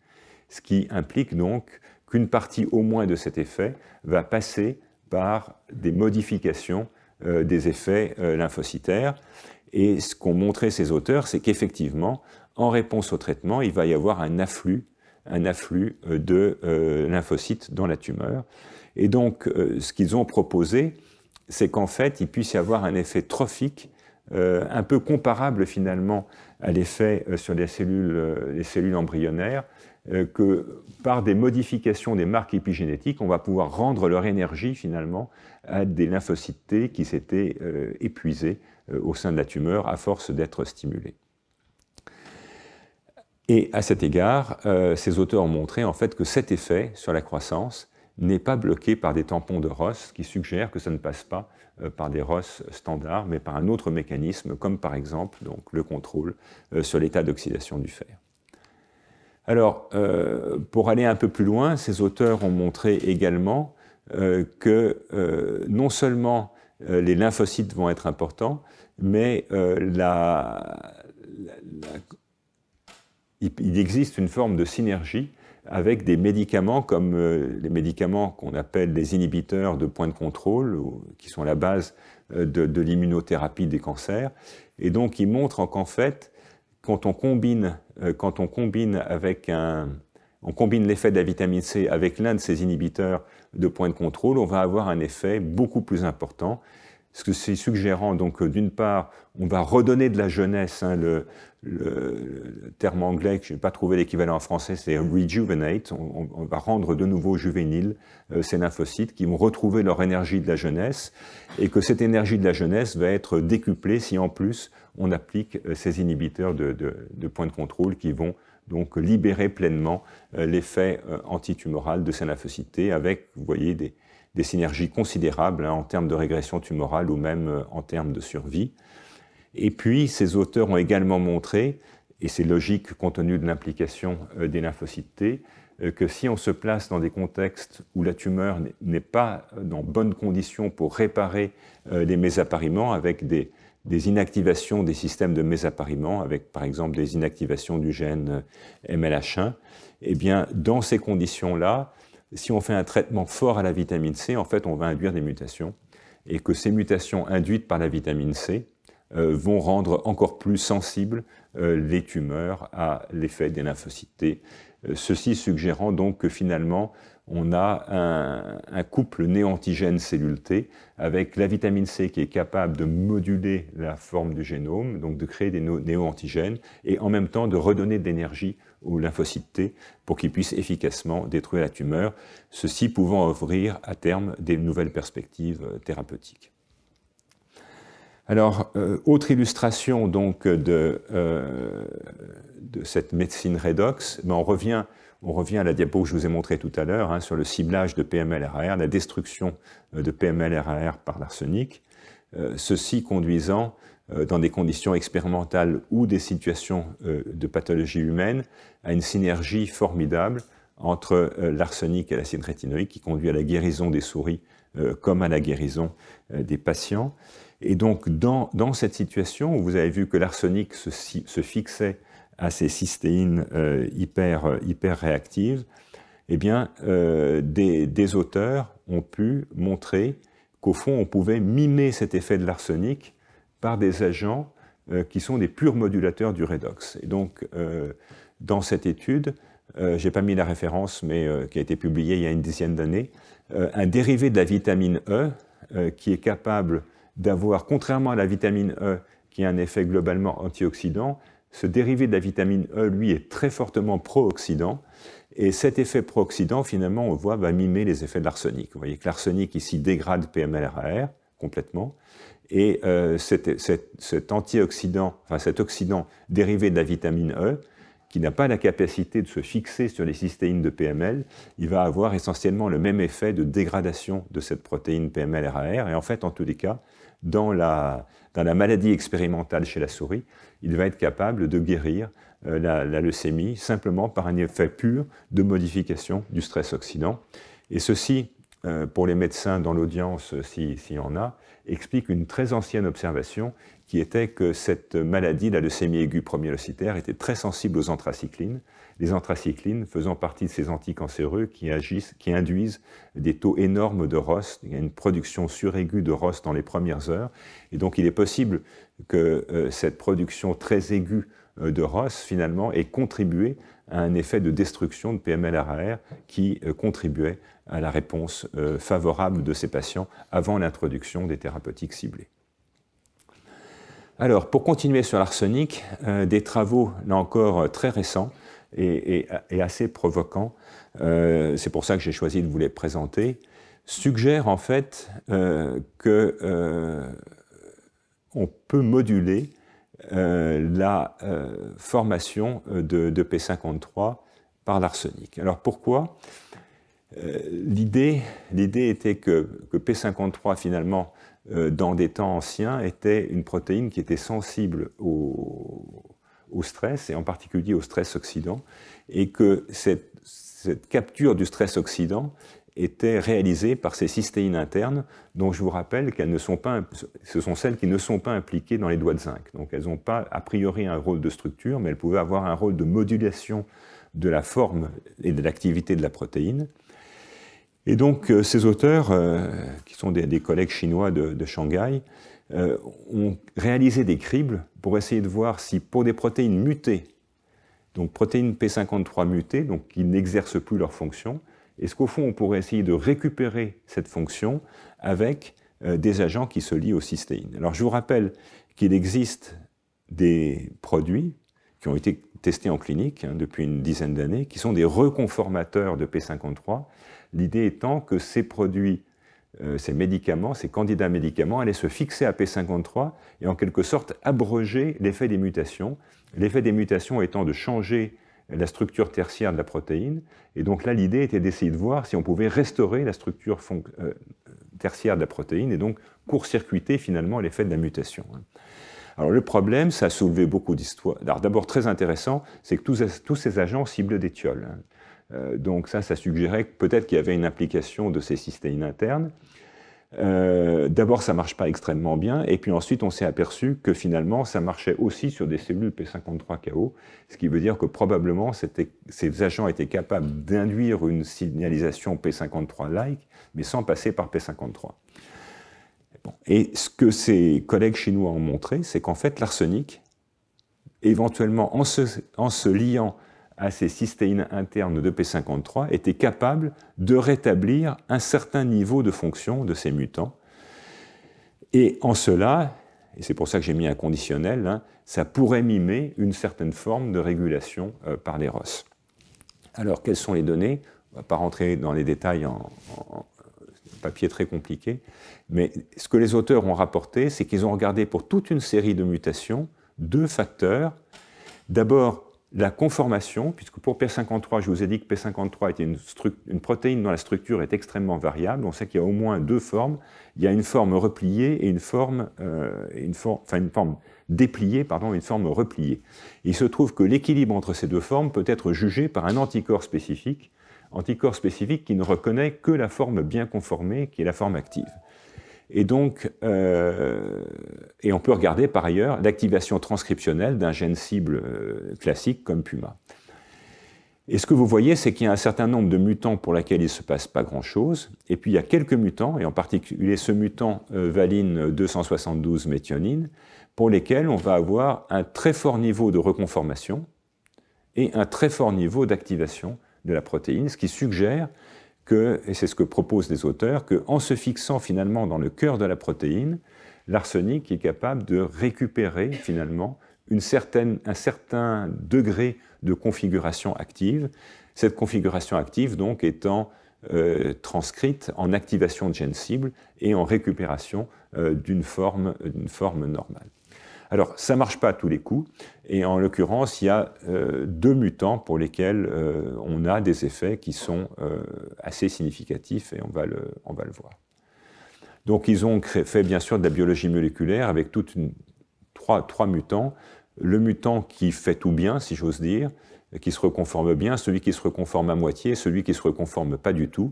Ce qui implique donc qu'une partie au moins de cet effet va passer par des modifications des effets lymphocytaires. Et ce qu'ont montré ces auteurs, c'est qu'effectivement, en réponse au traitement, il va y avoir un afflux de lymphocytes dans la tumeur. Et donc, ce qu'ils ont proposé, c'est qu'en fait, il puisse y avoir un effet trophique un peu comparable finalement à l'effet sur les cellules embryonnaires, que par des modifications des marques épigénétiques, on va pouvoir rendre leur énergie finalement à des lymphocytes T qui s'étaient épuisés au sein de la tumeur à force d'être stimulés. Et à cet égard, ces auteurs ont montré en fait que cet effet sur la croissance n'est pas bloqué par des tampons de Ross qui suggèrent que ça ne passe pas par des Ross standards, mais par un autre mécanisme, comme par exemple donc, le contrôle sur l'état d'oxydation du fer. Alors, pour aller un peu plus loin, ces auteurs ont montré également que non seulement les lymphocytes vont être importants, mais il existe une forme de synergie avec des médicaments comme les médicaments qu'on appelle les inhibiteurs de points de contrôle, qui sont la base de l'immunothérapie des cancers. Et donc, ils montrent qu'en fait, quand on combine l'effet de la vitamine C avec l'un de ces inhibiteurs de points de contrôle, on va avoir un effet beaucoup plus important. C'est suggérant, donc d'une part, on va redonner de la jeunesse, hein, le terme anglais que je n'ai pas trouvé l'équivalent en français, c'est rejuvenate, on va rendre de nouveau juvéniles ces lymphocytes qui vont retrouver leur énergie de la jeunesse, et que cette énergie de la jeunesse va être décuplée si en plus on applique ces inhibiteurs de points de contrôle qui vont donc libérer pleinement l'effet antitumoral de ces lymphocytes T avec, vous voyez, des synergies considérables, hein, en termes de régression tumorale ou même en termes de survie. Et puis, ces auteurs ont également montré, et c'est logique compte tenu de l'implication des lymphocytes T, que si on se place dans des contextes où la tumeur n'est pas dans bonnes conditions pour réparer les mésappariements, avec des inactivations des systèmes de mésappariement, avec par exemple des inactivations du gène MLH1, eh bien, dans ces conditions-là, si on fait un traitement fort à la vitamine C, en fait, on va induire des mutations, et que ces mutations induites par la vitamine C vont rendre encore plus sensibles les tumeurs à l'effet des lymphocytes T. Ceci suggérant donc que finalement, on a un couple néo-antigène cellule T avec la vitamine C qui est capable de moduler la forme du génome, donc de créer des néo-antigènes, et en même temps de redonner de l'énergie aux lymphocytes T pour qu'ils puissent efficacement détruire la tumeur, ceci pouvant ouvrir à terme des nouvelles perspectives thérapeutiques. Alors, autre illustration donc de cette médecine redox, ben on revient à la diapo que je vous ai montrée tout à l'heure, hein, sur le ciblage de PML-RAR, la destruction de PML-RAR par l'arsenic, ceci conduisant dans des conditions expérimentales ou des situations de pathologie humaine à une synergie formidable entre l'arsenic et l'acide rétinoïque qui conduit à la guérison des souris comme à la guérison des patients. Et donc, dans cette situation où vous avez vu que l'arsenic se fixait à ces cystéines hyper réactives, eh bien, des auteurs ont pu montrer qu'au fond, on pouvait mimer cet effet de l'arsenic par des agents qui sont des purs modulateurs du redox. Et donc, dans cette étude, je n'ai pas mis la référence, mais qui a été publiée il y a une dizaine d'années, un dérivé de la vitamine E qui est capable d'avoir, contrairement à la vitamine E, qui a un effet globalement antioxydant, ce dérivé de la vitamine E, lui, est très fortement pro-oxydant, et cet effet pro-oxydant, finalement, on voit, va mimer les effets de l'arsenic. Vous voyez que l'arsenic, ici, dégrade PML-RAR complètement, et cet antioxydant, enfin cet oxydant dérivé de la vitamine E, qui n'a pas la capacité de se fixer sur les cystéines de PML, il va avoir essentiellement le même effet de dégradation de cette protéine PML-RAR, et en fait, en tous les cas, dans la maladie expérimentale chez la souris, il va être capable de guérir la leucémie simplement par un effet pur de modification du stress oxydant. Et ceci, pour les médecins dans l'audience, s'il y en a, explique une très ancienne observation qui était que cette maladie, la leucémie aiguë promyélocytaire, était très sensible aux anthracyclines, les anthracyclines faisant partie de ces anticancéreux qui induisent des taux énormes de ROS. Il y a une production suraiguë de ROS dans les premières heures, et donc il est possible que cette production très aiguë de ROS, finalement, ait contribué à un effet de destruction de PML-RAR qui contribuait à la réponse favorable de ces patients avant l'introduction des thérapeutiques ciblées. Alors, pour continuer sur l'arsenic, des travaux, là encore, très récents et assez provoquants, c'est pour ça que j'ai choisi de vous les présenter, suggèrent en fait qu'on peut moduler la formation de P53 par l'arsenic. Alors pourquoi ? L'idée était que P53, finalement, dans des temps anciens, était une protéine qui était sensible au stress, et en particulier au stress oxydant, et que cette capture du stress oxydant était réalisée par ces cystéines internes, dont je vous rappelle qu'elles ne sont pas, ce sont celles qui ne sont pas impliquées dans les doigts de zinc. Donc elles n'ont pas a priori un rôle de structure, mais elles pouvaient avoir un rôle de modulation de la forme et de l'activité de la protéine. Et donc, ces auteurs, qui sont des collègues chinois de Shanghai, ont réalisé des cribles pour essayer de voir si, pour des protéines mutées, donc protéines P53 mutées, donc qui n'exercent plus leur fonction, est-ce qu'au fond, on pourrait essayer de récupérer cette fonction avec des agents qui se lient aux cystéines. Alors je vous rappelle qu'il existe des produits qui ont été testés en clinique depuis une dizaine d'années, qui sont des reconformateurs de P53. L'idée étant que ces produits, ces médicaments, ces candidats médicaments, allaient se fixer à P53 et en quelque sorte abroger l'effet des mutations. L'effet des mutations étant de changer la structure tertiaire de la protéine. Et donc là, l'idée était d'essayer de voir si on pouvait restaurer la structure tertiaire de la protéine et donc court-circuiter finalement l'effet de la mutation. Alors le problème, ça a soulevé beaucoup d'histoires. Alors d'abord, très intéressant, c'est que tous ces agents ciblent des thiols. Donc ça suggérait peut-être qu'il y avait une implication de ces cystéines internes. D'abord, ça ne marche pas extrêmement bien, et puis ensuite, on s'est aperçu que finalement, ça marchait aussi sur des cellules P53KO, ce qui veut dire que probablement, ces agents étaient capables d'induire une signalisation P53-like, mais sans passer par P53. Bon. Et ce que ces collègues chinois ont montré, c'est qu'en fait, l'arsenic, éventuellement, en se liant à ces cystéines internes de P53, était capable de rétablir un certain niveau de fonction de ces mutants. Et en cela, et c'est pour ça que j'ai mis un conditionnel, ça pourrait mimer une certaine forme de régulation par les ROS. Alors, quelles sont les données? On ne va pas rentrer dans les détails en papier très compliqué, mais ce que les auteurs ont rapporté, c'est qu'ils ont regardé pour toute une série de mutations, 2 facteurs. D'abord, la conformation, puisque pour P53, je vous ai dit que P53 était une protéine dont la structure est extrêmement variable. On sait qu'il y a au moins 2 formes. Il y a une forme repliée et une forme dépliée, et une forme repliée. Il se trouve que l'équilibre entre ces 2 formes peut être jugé par un anticorps spécifique qui ne reconnaît que la forme bien conformée, qui est la forme active. Et donc, et on peut regarder par ailleurs l'activation transcriptionnelle d'un gène cible classique comme PUMA. Et ce que vous voyez, c'est qu'il y a un certain nombre de mutants pour lesquels il ne se passe pas grand-chose, et puis il y a quelques mutants, et en particulier ce mutant valine 272 méthionine, pour lesquels on va avoir un très fort niveau de reconformation et un très fort niveau d'activation de la protéine, ce qui suggère que, et c'est ce que proposent les auteurs, qu'en se fixant finalement dans le cœur de la protéine, l'arsenic est capable de récupérer finalement un certain degré de configuration active, cette configuration active donc étant transcrite en activation de gènes cibles et en récupération d'une forme normale. Alors, ça ne marche pas à tous les coups, et en l'occurrence, il y a 2 mutants pour lesquels on a des effets qui sont assez significatifs, et on va le voir. Donc, ils ont fait bien sûr de la biologie moléculaire avec trois mutants. Le mutant qui fait tout bien, si j'ose dire, qui se reconforme bien, celui qui se reconforme à moitié, celui qui ne se reconforme pas du tout.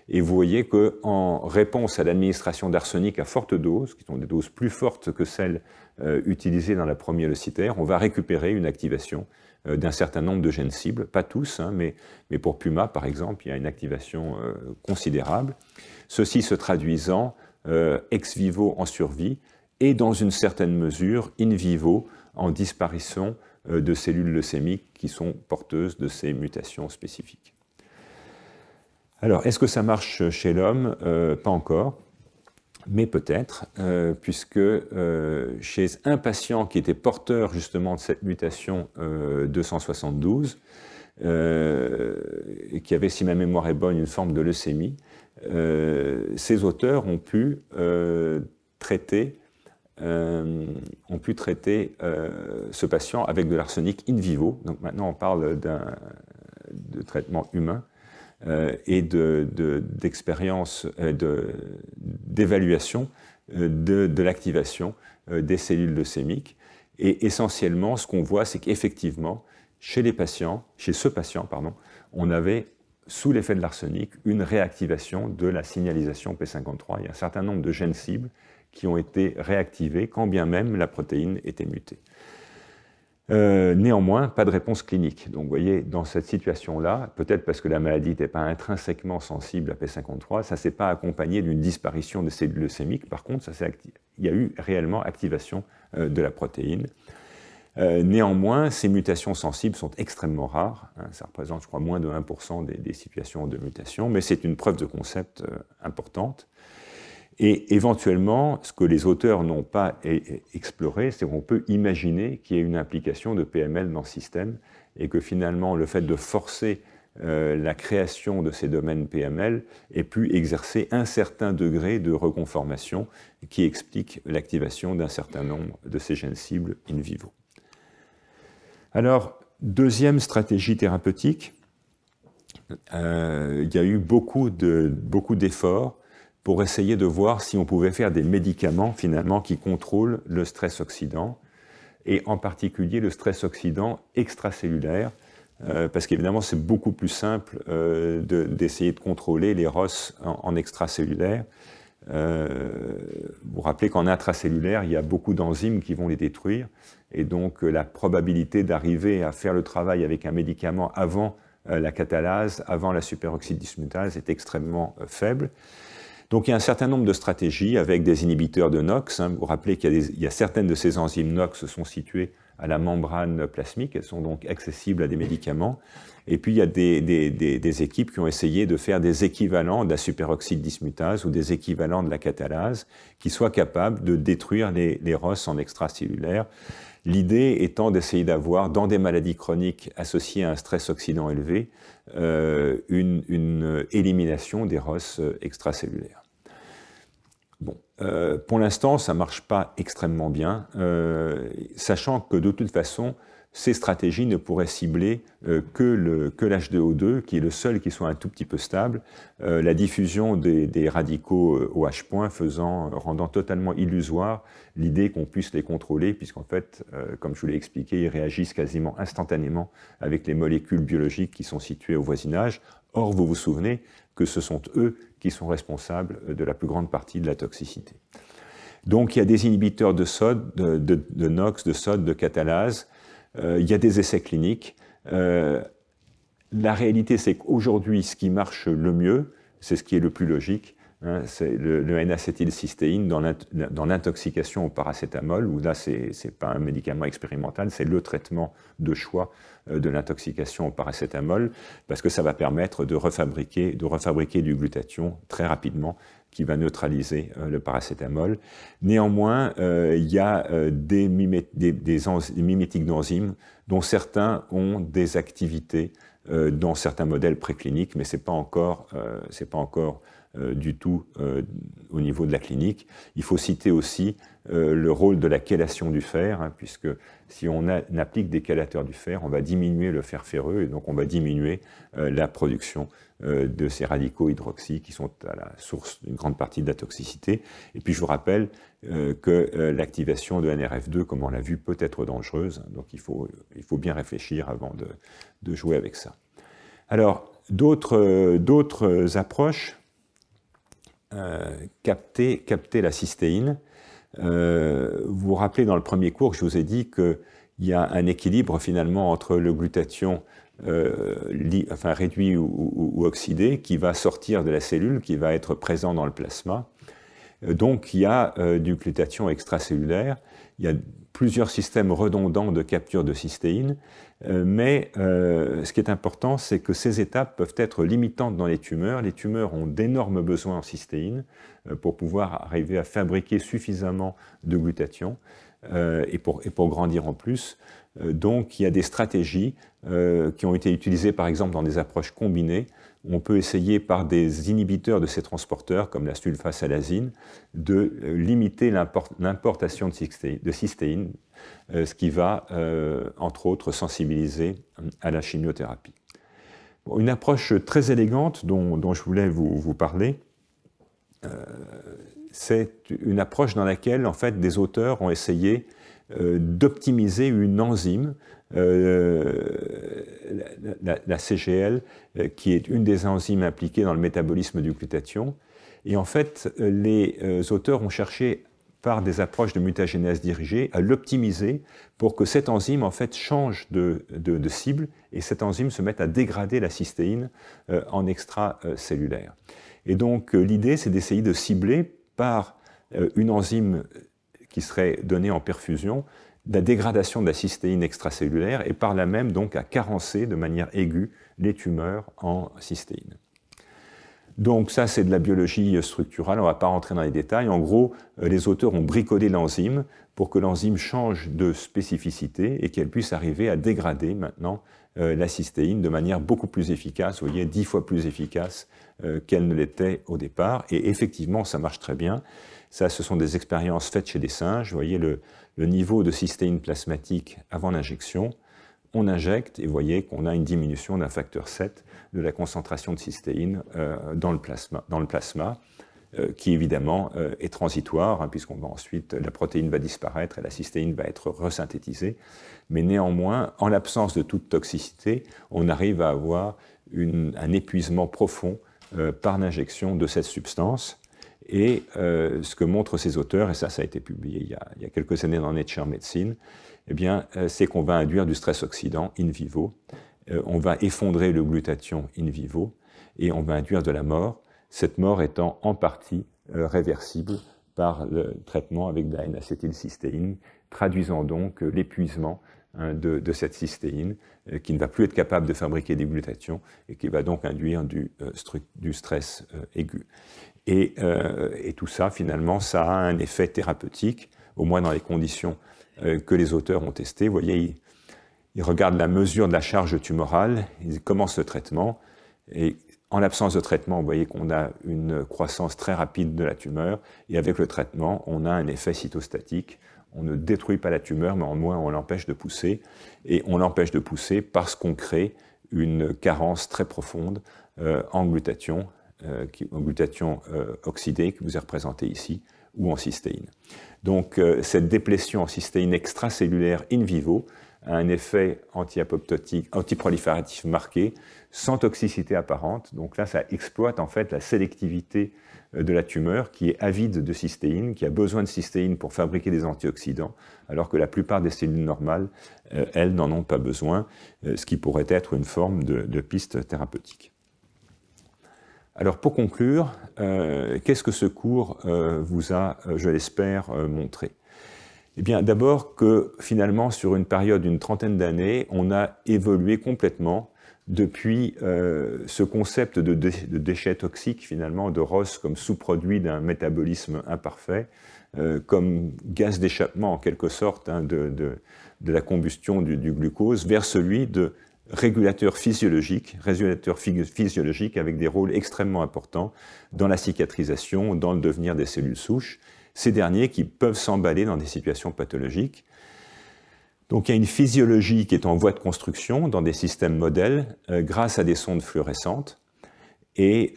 Et vous voyez qu'en réponse à l'administration d'arsenic à forte dose, qui sont des doses plus fortes que celles utilisées dans la promyélocytaire, on va récupérer une activation d'un certain nombre de gènes cibles, pas tous, mais pour PUMA par exemple, il y a une activation considérable. Ceci se traduisant ex vivo en survie et dans une certaine mesure in vivo en disparition de cellules leucémiques qui sont porteuses de ces mutations spécifiques. Alors, est-ce que ça marche chez l'homme? Pas encore, mais peut-être, puisque chez un patient qui était porteur justement de cette mutation 272, et qui avait, si ma mémoire est bonne, une forme de leucémie, ces auteurs ont pu traiter ce patient avec de l'arsenic in vivo. Donc maintenant, on parle de traitement humain et d'expérience, d'évaluation de l'activation des cellules leucémiques. Et essentiellement, ce qu'on voit, c'est qu'effectivement, chez ce patient, on avait, sous l'effet de l'arsenic, une réactivation de la signalisation P53. Il y a un certain nombre de gènes cibles qui ont été réactivés, quand bien même la protéine était mutée. Néanmoins, pas de réponse clinique. Donc vous voyez, dans cette situation-là, peut-être parce que la maladie n'était pas intrinsèquement sensible à P53, ça ne s'est pas accompagné d'une disparition des cellules leucémiques. Par contre, il y a eu réellement activation de la protéine. Néanmoins, ces mutations sensibles sont extrêmement rares. Ça représente, je crois, moins de 1% des situations de mutation, mais c'est une preuve de concept importante. Et éventuellement, ce que les auteurs n'ont pas exploré, c'est qu'on peut imaginer qu'il y ait une implication de PML dans le système et que finalement, le fait de forcer la création de ces domaines PML ait pu exercer un certain degré de reconformation qui explique l'activation d'un certain nombre de ces gènes cibles in vivo. Alors, deuxième stratégie thérapeutique, il y a eu beaucoup d'efforts pour essayer de voir si on pouvait faire des médicaments finalement qui contrôlent le stress oxydant, et en particulier le stress oxydant extracellulaire, parce qu'évidemment c'est beaucoup plus simple d'essayer de contrôler les ROS en extracellulaire. Vous vous rappelez qu'en intracellulaire, il y a beaucoup d'enzymes qui vont les détruire, et donc la probabilité d'arriver à faire le travail avec un médicament avant la catalase, avant la superoxydismutase est extrêmement faible. Donc il y a un certain nombre de stratégies avec des inhibiteurs de NOx. Vous vous rappelez qu'il y a certaines de ces enzymes NOx sont situées à la membrane plasmique, elles sont donc accessibles à des médicaments. Et puis il y a des équipes qui ont essayé de faire des équivalents de la superoxyde dismutase ou des équivalents de la catalase qui soient capables de détruire les ROS en extracellulaire. L'idée étant d'essayer d'avoir, dans des maladies chroniques associées à un stress oxydant élevé, une élimination des ROS extracellulaires. Bon, pour l'instant, ça ne marche pas extrêmement bien, sachant que de toute façon, ces stratégies ne pourraient cibler que l'H2O2, qui est le seul qui soit un tout petit peu stable, la diffusion des radicaux au H-point rendant totalement illusoire l'idée qu'on puisse les contrôler, puisqu'en fait, comme je vous l'ai expliqué, ils réagissent quasiment instantanément avec les molécules biologiques qui sont situées au voisinage. Or, vous vous souvenez que ce sont eux qui sont responsables de la plus grande partie de la toxicité. Donc, il y a des inhibiteurs de SOD, de NOx, de SOD, de catalase. Il y a des essais cliniques. La réalité, c'est qu'aujourd'hui, ce qui marche le mieux, c'est ce qui est le plus logique, hein, c'est le N-acétylcystéine dans l'intoxication au paracétamol, où là, ce n'est pas un médicament expérimental, c'est le traitement de choix de l'intoxication au paracétamol, parce que ça va permettre de refabriquer du glutathion très rapidement, qui va neutraliser le paracétamol. Néanmoins, il y a des mimétiques d'enzymes dont certains ont des activités dans certains modèles précliniques, mais ce n'est pas encore, du tout au niveau de la clinique. Il faut citer aussi le rôle de la chélation du fer, hein, puisque si on applique des chélateurs du fer, on va diminuer le fer ferreux et donc on va diminuer la production de ces radicaux hydroxy qui sont à la source d'une grande partie de la toxicité. Et puis je vous rappelle que l'activation de NRF2, comme on l'a vu, peut être dangereuse, donc il faut bien réfléchir avant de jouer avec ça. Alors, d'autres approches, capter la cystéine. Vous vous rappelez dans le premier cours que je vous ai dit qu'il y a un équilibre finalement entre le glutathion réduit ou oxydé qui va sortir de la cellule, qui va être présent dans le plasma. Donc il y a du glutathion extracellulaire, il y a plusieurs systèmes redondants de capture de cystéine, mais ce qui est important, c'est que ces étapes peuvent être limitantes dans les tumeurs. Les tumeurs ont d'énormes besoins en cystéine pour pouvoir arriver à fabriquer suffisamment de glutathion et pour grandir en plus. Donc il y a des stratégies qui ont été utilisées par exemple dans des approches combinées. On peut essayer par des inhibiteurs de ces transporteurs, comme la sulfasalazine, de limiter l'importation de cystéine, ce qui va, entre autres, sensibiliser à la chimiothérapie. Bon, une approche très élégante dont je voulais vous parler, c'est une approche dans laquelle, en fait, des auteurs ont essayé d'optimiser une enzyme, la CGL, qui est une des enzymes impliquées dans le métabolisme du glutathion. Et en fait, les auteurs ont cherché, par des approches de mutagénèse dirigée, à l'optimiser pour que cette enzyme, en fait, change de cible et cette enzyme se mette à dégrader la cystéine en extracellulaire. Et donc, l'idée, c'est d'essayer de cibler par une enzyme qui serait donnée en perfusion, la dégradation de la cystéine extracellulaire et par là même donc à carencer de manière aiguë les tumeurs en cystéine. Donc ça, c'est de la biologie structurale, on ne va pas rentrer dans les détails. En gros, les auteurs ont bricolé l'enzyme pour que l'enzyme change de spécificité et qu'elle puisse arriver à dégrader maintenant la cystéine de manière beaucoup plus efficace, vous voyez, 10 fois plus efficace qu'elle ne l'était au départ. Et effectivement, ça marche très bien. Ça, ce sont des expériences faites chez des singes. Vous voyez le niveau de cystéine plasmatique avant l'injection. On injecte et vous voyez qu'on a une diminution d'un facteur 7 de la concentration de cystéine dans le plasma qui évidemment est transitoire, hein, puisqu'on va ensuite, la protéine va disparaître et la cystéine va être resynthétisée. Mais néanmoins, en l'absence de toute toxicité, on arrive à avoir un épuisement profond par l'injection de cette substance. Et ce que montrent ces auteurs, et ça a été publié il y a quelques années dans Nature Medicine, eh bien, c'est qu'on va induire du stress oxydant in vivo, on va effondrer le glutathion in vivo, et on va induire de la mort, cette mort étant en partie réversible par le traitement avec de la N-acétylcystéine, traduisant donc l'épuisement de cette cystéine, qui ne va plus être capable de fabriquer des glutathions, et qui va donc induire du stress aigu. Et tout ça, finalement, ça a un effet thérapeutique, au moins dans les conditions que les auteurs ont testées. Vous voyez, ils regardent la mesure de la charge tumorale, ils commencent le traitement, et en l'absence de traitement, vous voyez qu'on a une croissance très rapide de la tumeur, et avec le traitement, on a un effet cytostatique. On ne détruit pas la tumeur, mais en moins, on l'empêche de pousser, et on l'empêche de pousser parce qu'on crée une carence très profonde en glutathion, oxydé, qui vous est représenté ici, ou en cystéine. Donc, cette déplétion en cystéine extracellulaire in vivo a un effet anti-apoptotique, antiprolifératif marqué, sans toxicité apparente. Donc là, ça exploite en fait la sélectivité de la tumeur qui est avide de cystéine, qui a besoin de cystéine pour fabriquer des antioxydants, alors que la plupart des cellules normales, elles, n'en ont pas besoin, ce qui pourrait être une forme de piste thérapeutique. Alors pour conclure, qu'est-ce que ce cours vous a, je l'espère, montré? Eh bien d'abord que finalement sur une période d'une trentaine d'années, on a évolué complètement depuis ce concept de déchets toxiques finalement, de ROS comme sous-produit d'un métabolisme imparfait, comme gaz d'échappement en quelque sorte hein, de la combustion du glucose, vers celui de régulateurs physiologiques avec des rôles extrêmement importants dans la cicatrisation, dans le devenir des cellules souches, ces derniers qui peuvent s'emballer dans des situations pathologiques. Donc il y a une physiologie qui est en voie de construction dans des systèmes modèles grâce à des sondes fluorescentes, et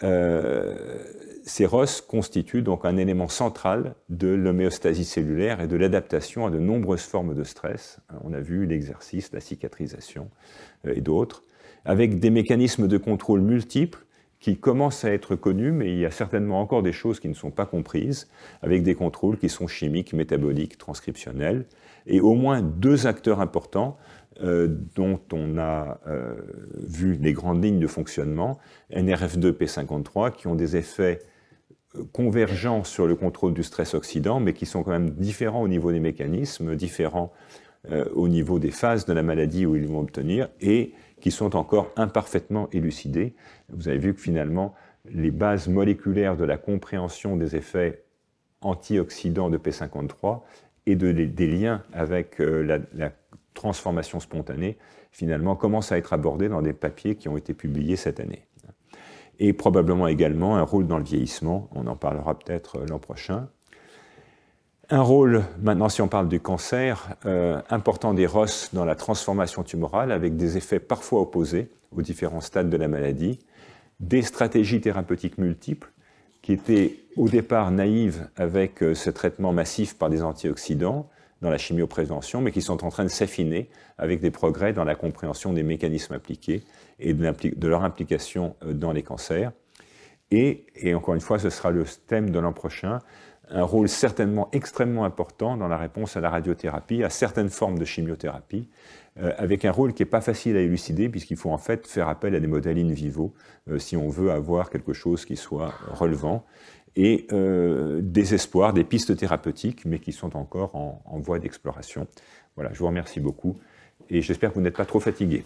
ces ROS constituent donc un élément central de l'homéostasie cellulaire et de l'adaptation à de nombreuses formes de stress. On a vu l'exercice, la cicatrisation et d'autres, avec des mécanismes de contrôle multiples qui commencent à être connus, mais il y a certainement encore des choses qui ne sont pas comprises, avec des contrôles qui sont chimiques, métaboliques, transcriptionnels, et au moins deux acteurs importants dont on a vu les grandes lignes de fonctionnement, NRF2, P53, qui ont des effets convergents sur le contrôle du stress oxydant, mais qui sont quand même différents au niveau des mécanismes, différents au niveau des phases de la maladie où ils vont obtenir, et qui sont encore imparfaitement élucidés. Vous avez vu que finalement, les bases moléculaires de la compréhension des effets antioxydants de P53 et des liens avec la transformation spontanée, finalement, commencent à être abordés dans des papiers qui ont été publiés cette année. Et probablement également un rôle dans le vieillissement, on en parlera peut-être l'an prochain. Un rôle, maintenant si on parle du cancer, important des ROS dans la transformation tumorale, avec des effets parfois opposés aux différents stades de la maladie, des stratégies thérapeutiques multiples, qui étaient au départ naïves avec ce traitement massif par des antioxydants dans la chimioprévention, mais qui sont en train de s'affiner avec des progrès dans la compréhension des mécanismes appliqués et de leur implication dans les cancers. Et encore une fois, ce sera le thème de l'an prochain, un rôle certainement extrêmement important dans la réponse à la radiothérapie, à certaines formes de chimiothérapie, avec un rôle qui n'est pas facile à élucider, puisqu'il faut en fait faire appel à des modèles in vivo, si on veut avoir quelque chose qui soit relevant, et des espoirs, des pistes thérapeutiques, mais qui sont encore en voie d'exploration. Voilà, je vous remercie beaucoup, et j'espère que vous n'êtes pas trop fatigués.